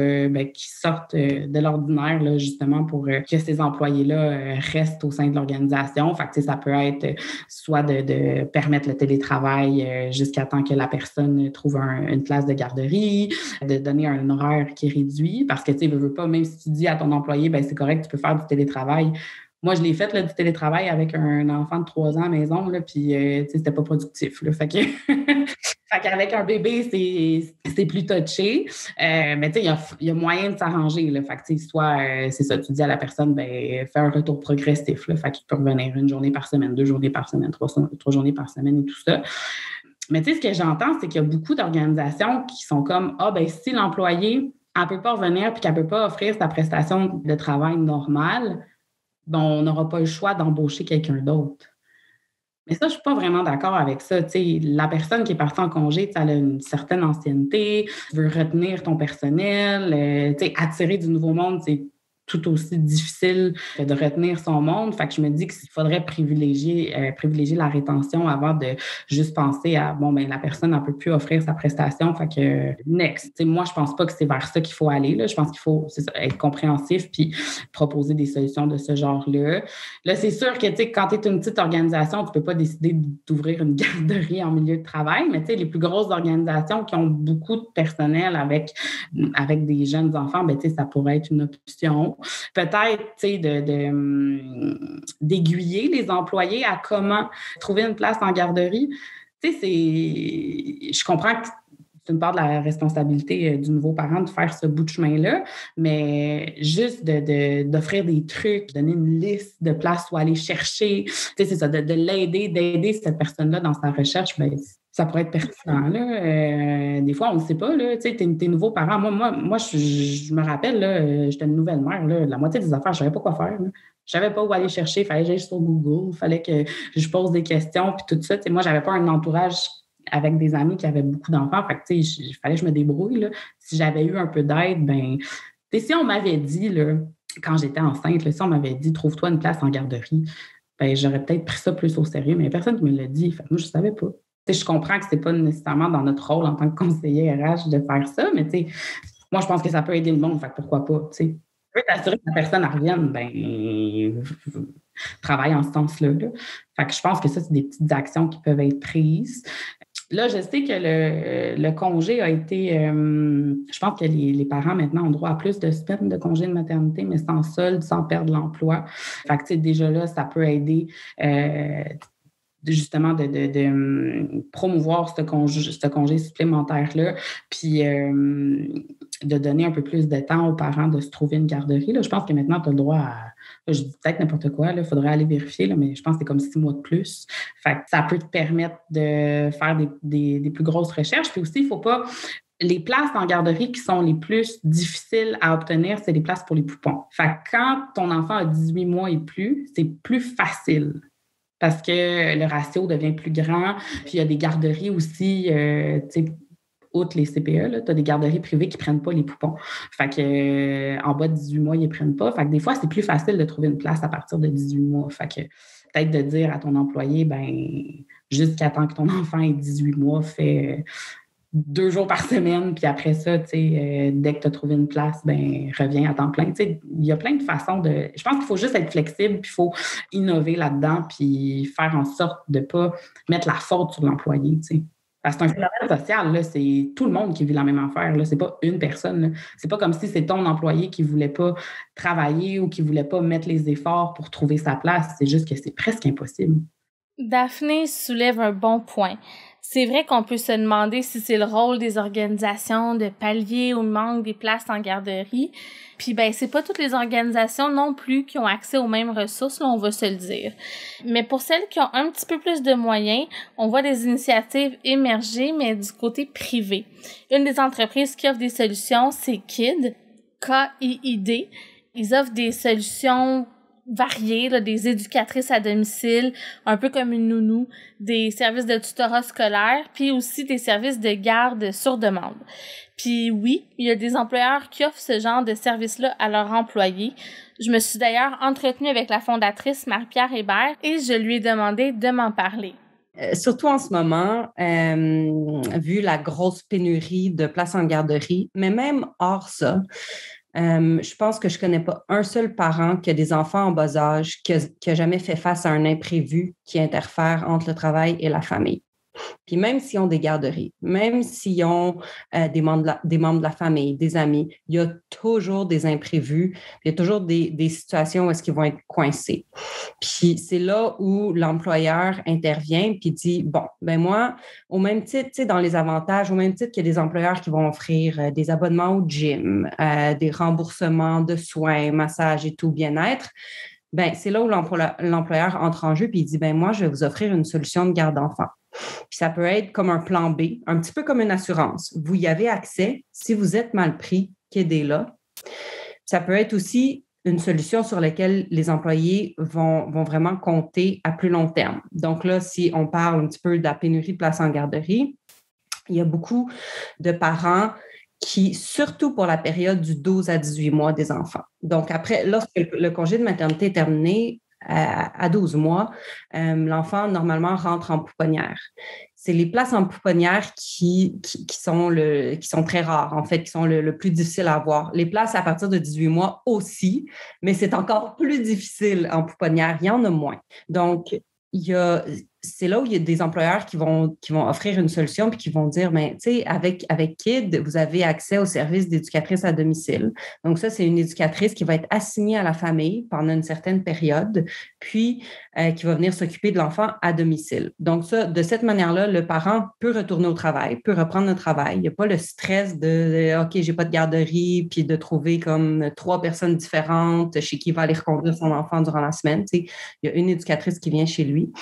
qui sortent de l'ordinaire, là, justement, pour que ces employés-là restent au sein de l'organisation. Fait que, ça peut être soit de permettre le télétravail jusqu'à temps que la personne trouve une place de garderie, de donner un horaire qui est réduit, parce que, veux pas, même si tu dis à ton employé, c'est correct, tu peux faire du télétravail. Moi, je l'ai fait, là, du télétravail avec un enfant de 3 ans à la maison, là, puis, c'était pas productif, là. Fait que... Fait qu'avec un bébé, c'est plus touché. Mais tu sais, il y a moyen de s'arranger. Là. Fait que soit, c'est ça, tu dis à la personne, fais un retour progressif. Là. Fait qu'il peut revenir 1 journée par semaine, 2 journées par semaine, 3 journées par semaine et tout ça. Mais tu sais, ce que j'entends, c'est qu'il y a beaucoup d'organisations qui sont comme, si l'employé, elle ne peut pas revenir puis qu'elle ne peut pas offrir sa prestation de travail normale, on n'aura pas le choix d'embaucher quelqu'un d'autre. Mais ça, je ne suis pas vraiment d'accord avec ça. T'sais, la personne qui est partie en congé, elle a une certaine ancienneté, tu veux retenir ton personnel, attirer du nouveau monde, c'est tout aussi difficile que de retenir son monde. Fait que je me dis qu'il faudrait privilégier la rétention avant de juste penser à, la personne ne peut plus offrir sa prestation. Fait que, next. T'sais, moi, je pense pas que c'est vers ça qu'il faut aller, là. Je pense qu'il faut être compréhensif puis proposer des solutions de ce genre-là. Là, c'est sûr que, quand tu es une petite organisation, tu peux pas décider d'ouvrir une garderie en milieu de travail, mais les plus grosses organisations qui ont beaucoup de personnel avec des jeunes enfants, ça pourrait être une option. Peut-être, d'aiguiller les employés à comment trouver une place en garderie. Je comprends que c'est une part de la responsabilité du nouveau parent de faire ce bout de chemin-là, mais juste d'offrir des trucs, donner une liste de places où aller chercher, c'est ça, de l'aider, d'aider cette personne-là dans sa recherche, ça pourrait être pertinent. Là. Des fois, on ne sait pas. T'es nouveau parent. Moi je me rappelle, là, j'étais une nouvelle mère. Là, la moitié des affaires, je ne savais pas quoi faire. Là. Je ne savais pas où aller chercher. Il fallait que j'aille sur Google. Il fallait que je pose des questions. Puis tout ça. Moi, je n'avais pas un entourage avec des amis qui avaient beaucoup d'enfants. Fait que, il fallait que je me débrouille. Là. Si j'avais eu un peu d'aide, si on m'avait dit, là, quand j'étais enceinte, là, si on m'avait dit « trouve-toi une place en garderie », j'aurais peut-être pris ça plus au sérieux, mais il n'y a personne qui me l'a dit. Fait que moi, je ne savais pas. Je comprends que ce n'est pas nécessairement dans notre rôle en tant que conseiller RH de faire ça, mais moi, je pense que ça peut aider le monde, fait que pourquoi pas? Tu veux t'assurer que la personne revienne, travaille en ce sens-là. Là. Fait que je pense que ça, c'est des petites actions qui peuvent être prises. Là, je sais que le congé a été... je pense que les parents, maintenant, ont droit à plus de semaines de congé de maternité, mais sans solde, sans perdre l'emploi. Fait que, déjà là, ça peut aider... justement de promouvoir ce congé supplémentaire-là, puis de donner un peu plus de temps aux parents de se trouver une garderie. Là, je pense que maintenant, tu as le droit à... Là, je dis peut-être n'importe quoi, il faudrait aller vérifier, là, mais je pense que c'est comme 6 mois de plus. Fait que ça peut te permettre de faire des plus grosses recherches. Puis aussi, il ne faut pas... Les places en garderie qui sont les plus difficiles à obtenir, c'est les places pour les poupons. Fait que quand ton enfant a 18 mois et plus, c'est plus facile. Parce que le ratio devient plus grand. Puis il y a des garderies aussi, outre les CPE, tu as des garderies privées qui ne prennent pas les poupons. Fait que en bas de 18 mois, ils ne les prennent pas. Fait que des fois, c'est plus facile de trouver une place à partir de 18 mois. Fait que peut-être de dire à ton employé, jusqu'à temps que ton enfant ait 18 mois, fais 2 jours par semaine, puis après ça, dès que tu as trouvé une place, reviens à temps plein. Il y a plein de façons de... Je pense qu'il faut juste être flexible, puis il faut innover là-dedans, puis faire en sorte de ne pas mettre la faute sur l'employé. Parce que c'est un phénomène social, là, c'est tout le monde qui vit la même affaire. Là. C'est pas une personne. Là. C'est pas comme si c'est ton employé qui voulait pas travailler ou qui voulait pas mettre les efforts pour trouver sa place. C'est juste que c'est presque impossible. Daphné soulève un bon point. C'est vrai qu'on peut se demander si c'est le rôle des organisations de pallier au manque des places en garderie. Puis c'est pas toutes les organisations non plus qui ont accès aux mêmes ressources, là, on va se le dire. Mais pour celles qui ont un petit peu plus de moyens, on voit des initiatives émerger, mais du côté privé. Une des entreprises qui offre des solutions, c'est KID, K-I-I-D. Ils offrent des solutions variées, là, des éducatrices à domicile, un peu comme une nounou, des services de tutorat scolaire, puis aussi des services de garde sur demande. Puis oui, il y a des employeurs qui offrent ce genre de service-là à leurs employés. Je me suis d'ailleurs entretenue avec la fondatrice Marie-Pierre Hébert et je lui ai demandé de m'en parler. Surtout en ce moment, vu la grosse pénurie de places en garderie, mais même hors ça, je pense que je ne connais pas un seul parent qui a des enfants en bas âge qui a jamais fait face à un imprévu qui interfère entre le travail et la famille. Puis même s'ils ont des garderies, même s'ils ont des membres de la famille, des amis, il y a toujours des imprévus, il y a toujours des situations où est-ce qu'ils vont être coincés. Puis c'est là où l'employeur intervient puis dit, bon, moi, au même titre, tu sais, dans les avantages, au même titre qu'il y a des employeurs qui vont offrir des abonnements au gym, des remboursements de soins, massages et tout, bien-être, c'est là où l'employeur entre en jeu puis il dit, moi, je vais vous offrir une solution de garde d'enfants. Puis ça peut être comme un plan B, un petit peu comme une assurance. Vous y avez accès. Si vous êtes mal pris, qu'aidez-là. Ça peut être aussi une solution sur laquelle les employés vont vraiment compter à plus long terme. Donc là, si on parle un petit peu de la pénurie de places en garderie, il y a beaucoup de parents surtout pour la période du 12 à 18 mois des enfants. Donc, après, lorsque le congé de maternité est terminé, à 12 mois, l'enfant, normalement, rentre en pouponnière. C'est les places en pouponnière qui sont très rares, en fait, qui sont le plus difficile à avoir. Les places à partir de 18 mois aussi, mais c'est encore plus difficile en pouponnière. Il y en a moins. Donc, c'est là où il y a des employeurs qui vont offrir une solution puis qui vont dire, mais tu sais, avec KID, vous avez accès au service d'éducatrice à domicile. Donc ça, c'est une éducatrice qui va être assignée à la famille pendant une certaine période, puis qui va venir s'occuper de l'enfant à domicile. Donc ça, de cette manière-là, le parent peut retourner au travail, peut reprendre le travail. Il n'y a pas le stress de OK, j'ai pas de garderie, puis de trouver comme 3 personnes différentes chez qui il va aller reconduire son enfant durant la semaine. Tu sais, il y a une éducatrice qui vient chez lui.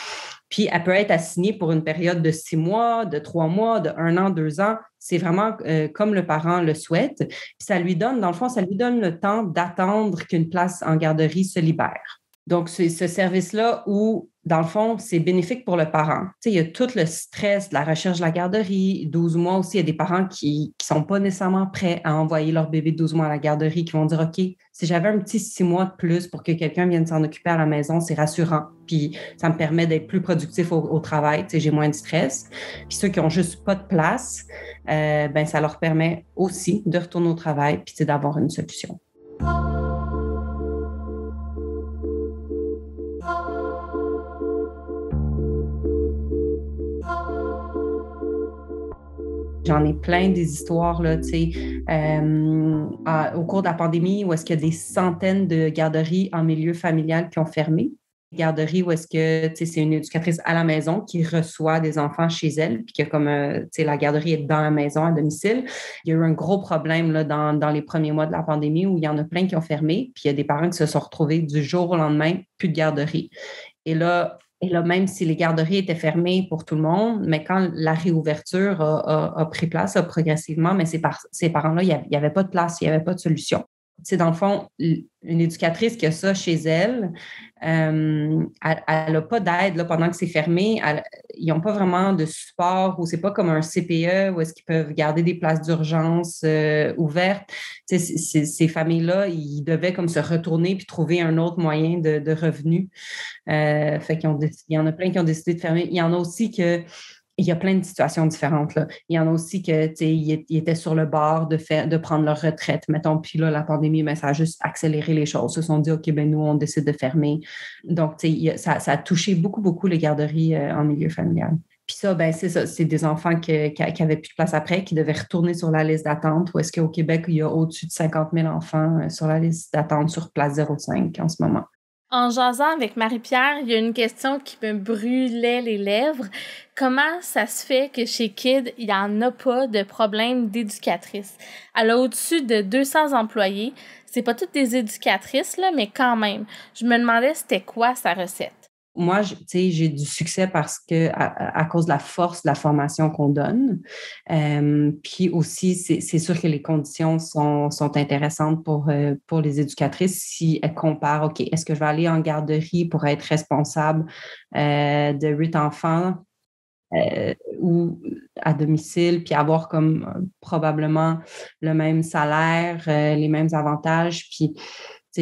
Puis, elle peut être assignée pour une période de 6 mois, de 3 mois, de 1 an, 2 ans. C'est vraiment comme le parent le souhaite. Puis, ça lui donne le temps d'attendre qu'une place en garderie se libère. Donc, c'est ce service-là où, dans le fond, c'est bénéfique pour le parent. Tu sais, il y a tout le stress de la recherche de la garderie. 12 mois aussi, il y a des parents qui ne sont pas nécessairement prêts à envoyer leur bébé de 12 mois à la garderie, qui vont dire, OK, si j'avais un petit 6 mois de plus pour que quelqu'un vienne s'en occuper à la maison, c'est rassurant. Puis, ça me permet d'être plus productif au travail. Tu sais, j'ai moins de stress. Puis, ceux qui n'ont juste pas de place, ça leur permet aussi de retourner au travail puis d'avoir une solution. J'en ai plein des histoires là, au cours de la pandémie où est-ce qu'il y a des centaines de garderies en milieu familial qui ont fermé. Garderie où est-ce que c'est une éducatrice à la maison qui reçoit des enfants chez elle, puis que comme la garderie est dans la maison à domicile. Il y a eu un gros problème là, dans les premiers mois de la pandémie où il y en a plein qui ont fermé, puis il y a des parents qui se sont retrouvés du jour au lendemain, plus de garderie. Et là, même si les garderies étaient fermées pour tout le monde, mais quand la réouverture a pris place progressivement, mais ces parents-là, il n'y avait pas de place, il n'y avait pas de solution. C'est dans le fond, une éducatrice qui a ça chez elle, elle n'a pas d'aide là, pendant que c'est fermé. Ils n'ont pas vraiment de support ou c'est pas comme un CPE où est-ce qu'ils peuvent garder des places d'urgence ouvertes. Ces familles-là, ils devaient comme se retourner puis trouver un autre moyen de revenus. Fait il y en a plein qui ont décidé de fermer. Il y en a aussi que il y a plein de situations différentes. Là. Il y en a aussi qu'ils étaient sur le bord de prendre leur retraite, mettons. Puis là, la pandémie, ça a juste accéléré les choses. Ils se sont dit, OK, nous, on décide de fermer. Donc, ça a touché beaucoup, beaucoup les garderies en milieu familial. Puis ça, c'est ça. C'est des enfants qui n'avaient plus de place après, qui devaient retourner sur la liste d'attente. Ou est-ce qu'au Québec, il y a au-dessus de 50 000 enfants sur la liste d'attente sur Place 05 en ce moment? En jasant avec Marie-Pierre, il y a une question qui me brûlait les lèvres. Comment ça se fait que chez KID, il n'y en a pas de problème d'éducatrice? Elle a au-dessus de 200 employés. C'est pas toutes des éducatrices, là, mais quand même. Je me demandais c'était quoi sa recette. Moi, j'ai du succès parce que à cause de la force de la formation qu'on donne. Puis aussi, c'est sûr que les conditions sont intéressantes pour les éducatrices si elles comparent, OK, est-ce que je vais aller en garderie pour être responsable de 8 enfants ou à domicile, puis avoir comme probablement le même salaire, les mêmes avantages, puis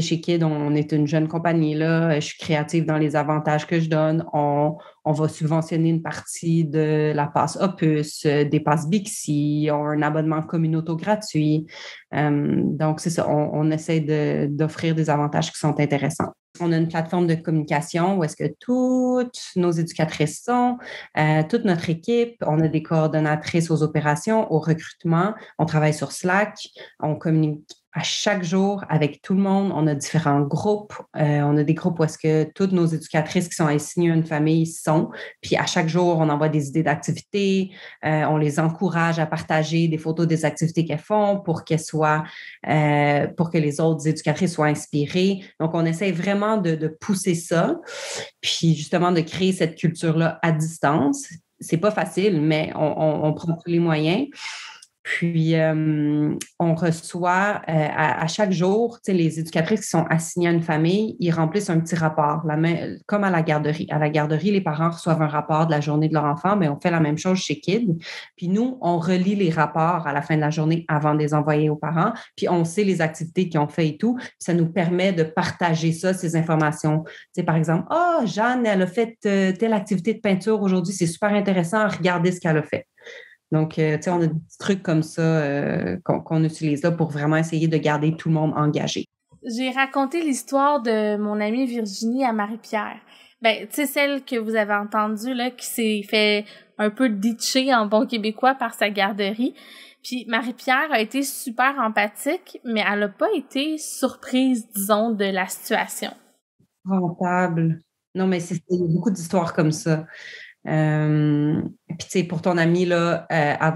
chez KID, on est une jeune compagnie, là. Je suis créative dans les avantages que je donne. On va subventionner une partie de la passe Opus, des passes Bixi, on a un abonnement communautaire gratuit. Donc, c'est ça, on essaie d'offrir des avantages qui sont intéressants. On a une plateforme de communication où est-ce que toutes nos éducatrices sont, toute notre équipe. On a des coordonnatrices aux opérations, au recrutement. On travaille sur Slack. On communique à chaque jour avec tout le monde. On a différents groupes. On a des groupes où est-ce que toutes nos éducatrices qui sont assignées à une famille sont. Puis à chaque jour, on envoie des idées d'activités. On les encourage à partager des photos des activités qu'elles font pour qu'elles soient, pour que les autres éducatrices soient inspirées. Donc, on essaie vraiment de pousser ça. Puis justement, de créer cette culture-là à distance. C'est pas facile, mais on prend tous les moyens. Puis, on reçoit à chaque jour, les éducatrices qui sont assignées à une famille, ils remplissent un petit rapport, comme à la garderie. À la garderie, les parents reçoivent un rapport de la journée de leur enfant, mais on fait la même chose chez Kid. Puis nous, on relit les rapports à la fin de la journée avant de les envoyer aux parents. Puis on sait les activités qu'ils ont fait et tout. Puis ça nous permet de partager ça, ces informations. Par exemple, « Ah, Jeanne, elle a fait telle activité de peinture aujourd'hui, c'est super intéressant, regardez ce qu'elle a fait. » Donc, on a des petits trucs comme ça qu'on utilise là pour vraiment essayer de garder tout le monde engagé. J'ai raconté l'histoire de mon amie Virginie à Marie-Pierre. Ben, tu sais, celle que vous avez entendue, là, qui s'est fait un peu ditcher en bon québécois par sa garderie. Puis Marie-Pierre a été super empathique, mais elle n'a pas été surprise, disons, de la situation. Rentable. Non, mais il y a beaucoup d'histoires comme ça. Puis, tu sais, pour ton amie, là, elle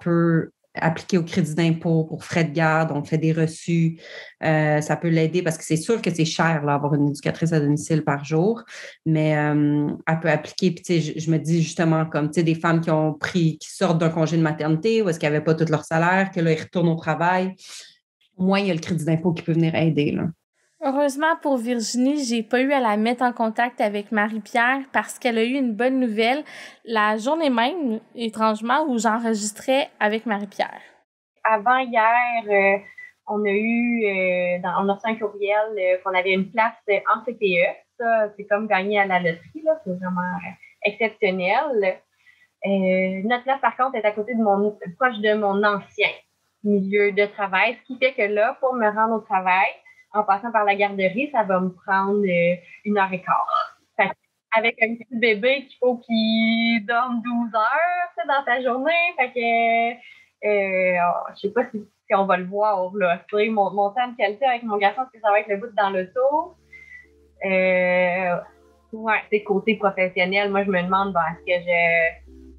peut appliquer au crédit d'impôt pour frais de garde, on fait des reçus, ça peut l'aider parce que c'est sûr que c'est cher, là, avoir une éducatrice à domicile par jour, mais elle peut appliquer, puis tu sais, je me dis justement comme, tu sais, des femmes qui sortent d'un congé de maternité ou est-ce qu'ils n'avaient pas tout leur salaire, que là, ils retournent au travail, au moins, il y a le crédit d'impôt qui peut venir aider, là. Heureusement pour Virginie, j'ai pas eu à la mettre en contact avec Marie-Pierre parce qu'elle a eu une bonne nouvelle la journée même, étrangement, où j'enregistrais avec Marie-Pierre. Avant hier, on a reçu un courriel qu'on avait une place en CPE. Ça, c'est comme gagner à la loterie, là. C'est vraiment exceptionnel. Notre place, par contre, est à côté proche de mon ancien milieu de travail, ce qui fait que là, pour me rendre au travail, en passant par la garderie, ça va me prendre 1h15. Fait avec un petit bébé qu'il faut qu'il dorme 12 heures dans sa journée. Fait que je sais pas si on va le voir. Là. Mon temps de qualité avec mon garçon, est-ce que ça va être le bout dans l'auto? Ouais, c'est côté professionnel. Moi, je me demande est-ce que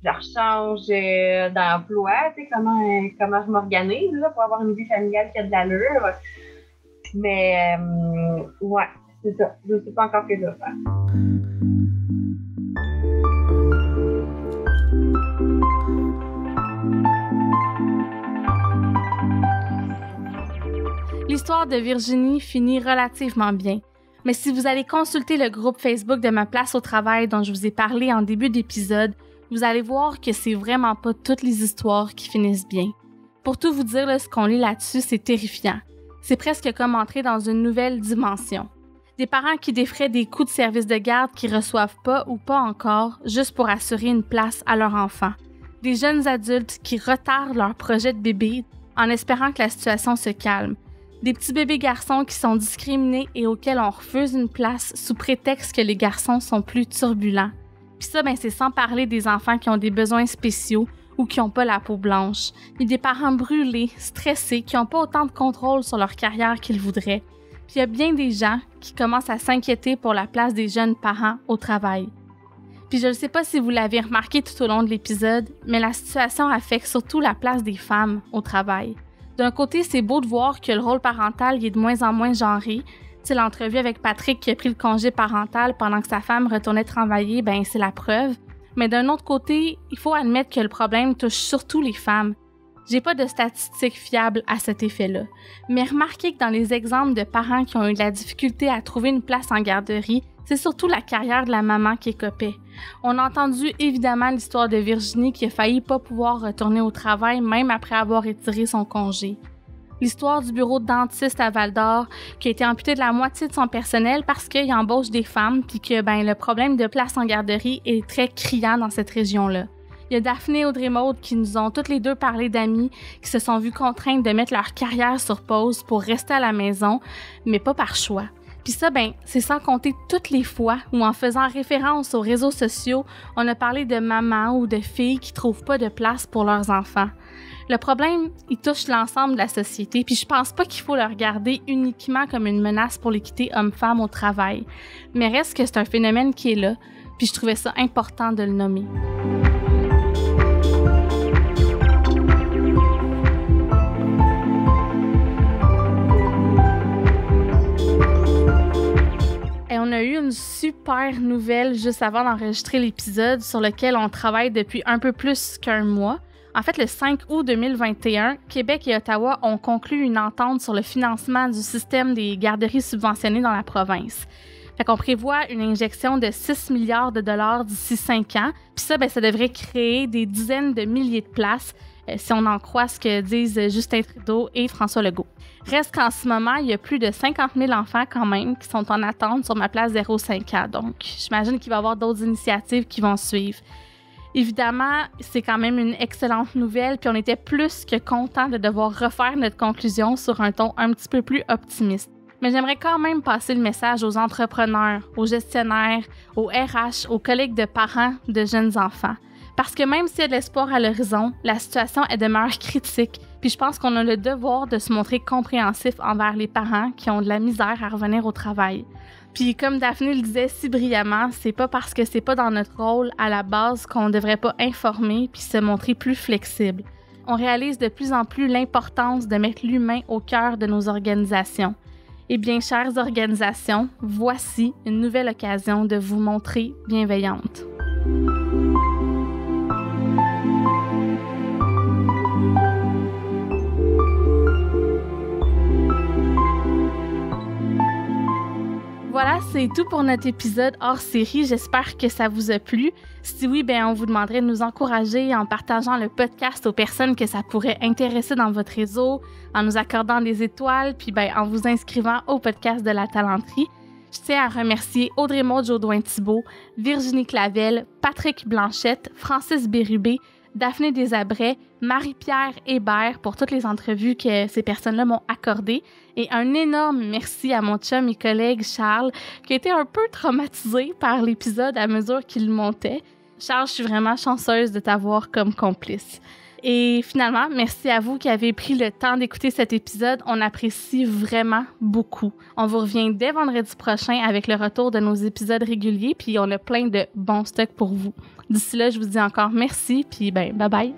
je rechange d'emploi? Comment je m'organise là, pour avoir une vie familiale qui a de l'allure? Mais, ouais, c'est ça. Je ne sais pas encore ce que je vais faire. L'histoire de Virginie finit relativement bien. Mais si vous allez consulter le groupe Facebook de Ma place au travail dont je vous ai parlé en début d'épisode, vous allez voir que c'est vraiment pas toutes les histoires qui finissent bien. Pour tout vous dire, là, ce qu'on lit là-dessus, c'est terrifiant. C'est presque comme entrer dans une nouvelle dimension. Des parents qui défraient des coûts de service de garde qu'ils reçoivent pas ou pas encore, juste pour assurer une place à leur enfant. Des jeunes adultes qui retardent leur projet de bébé en espérant que la situation se calme. Des petits bébés garçons qui sont discriminés et auxquels on refuse une place sous prétexte que les garçons sont plus turbulents. Puis ça, c'est sans parler des enfants qui ont des besoins spéciaux ou qui n'ont pas la peau blanche, et des parents brûlés, stressés, qui n'ont pas autant de contrôle sur leur carrière qu'ils voudraient. Puis il y a bien des gens qui commencent à s'inquiéter pour la place des jeunes parents au travail. Puis je ne sais pas si vous l'avez remarqué tout au long de l'épisode, mais la situation affecte surtout la place des femmes au travail. D'un côté, c'est beau de voir que le rôle parental est de moins en moins genré. Tu sais, l'entrevue avec Patrick qui a pris le congé parental pendant que sa femme retournait travailler, c'est la preuve. Mais d'un autre côté, il faut admettre que le problème touche surtout les femmes. J'ai pas de statistiques fiables à cet effet-là. Mais remarquez que dans les exemples de parents qui ont eu de la difficulté à trouver une place en garderie, c'est surtout la carrière de la maman qui écopait. On a entendu évidemment l'histoire de Virginie qui a failli pas pouvoir retourner au travail même après avoir étiré son congé. L'histoire du bureau de dentiste à Val-d'Or qui a été amputé de la moitié de son personnel parce qu'il embauche des femmes puis que le problème de place en garderie est très criant dans cette région-là. Il y a Daphné et Audrey Maude qui nous ont toutes les deux parlé d'amis qui se sont vues contraintes de mettre leur carrière sur pause pour rester à la maison, mais pas par choix. Puis ça, c'est sans compter toutes les fois où, en faisant référence aux réseaux sociaux, on a parlé de mamans ou de filles qui trouvent pas de place pour leurs enfants. Le problème, il touche l'ensemble de la société, puis je pense pas qu'il faut le regarder uniquement comme une menace pour l'équité homme-femme au travail. Mais reste que c'est un phénomène qui est là, puis je trouvais ça important de le nommer. Et on a eu une super nouvelle juste avant d'enregistrer l'épisode sur lequel on travaille depuis un peu plus qu'un mois. En fait, le 5 août 2021, Québec et Ottawa ont conclu une entente sur le financement du système des garderies subventionnées dans la province. Fait qu'on prévoit une injection de 6 milliards de dollars d'ici 5 ans. Puis ça, ça devrait créer des dizaines de milliers de places, si on en croit ce que disent Justin Trudeau et François Legault. Reste qu'en ce moment, il y a plus de 50 000 enfants quand même qui sont en attente sur ma place 0-5 ans. Donc, j'imagine qu'il va y avoir d'autres initiatives qui vont suivre. Évidemment, c'est quand même une excellente nouvelle, puis on était plus que contents de devoir refaire notre conclusion sur un ton un petit peu plus optimiste. Mais j'aimerais quand même passer le message aux entrepreneurs, aux gestionnaires, aux RH, aux collègues de parents de jeunes enfants. Parce que même s'il y a de l'espoir à l'horizon, la situation demeure critique. Puis je pense qu'on a le devoir de se montrer compréhensif envers les parents qui ont de la misère à revenir au travail. Puis comme Daphné le disait si brillamment, c'est pas parce que c'est pas dans notre rôle à la base qu'on devrait pas informer puis se montrer plus flexible. On réalise de plus en plus l'importance de mettre l'humain au cœur de nos organisations. Eh bien, chères organisations, voici une nouvelle occasion de vous montrer bienveillante. Voilà, c'est tout pour notre épisode hors série. J'espère que ça vous a plu. Si oui, on vous demanderait de nous encourager en partageant le podcast aux personnes que ça pourrait intéresser dans votre réseau, en nous accordant des étoiles, puis en vous inscrivant au podcast de la Talenterie. Je tiens à remercier Audrey-Maude Jodoin-Thibault, Virginie Clavel, Patrick Blanchette, Francis Bérubé, Daphné Desabrais, Marie-Pierre Hébert pour toutes les entrevues que ces personnes-là m'ont accordées. Et un énorme merci à mon chum et collègue Charles, qui a été un peu traumatisé par l'épisode à mesure qu'il montait. Charles, je suis vraiment chanceuse de t'avoir comme complice. Et finalement, merci à vous qui avez pris le temps d'écouter cet épisode. On apprécie vraiment beaucoup. On vous revient dès vendredi prochain avec le retour de nos épisodes réguliers, puis on a plein de bons stocks pour vous. D'ici là, je vous dis encore merci, puis bye bye.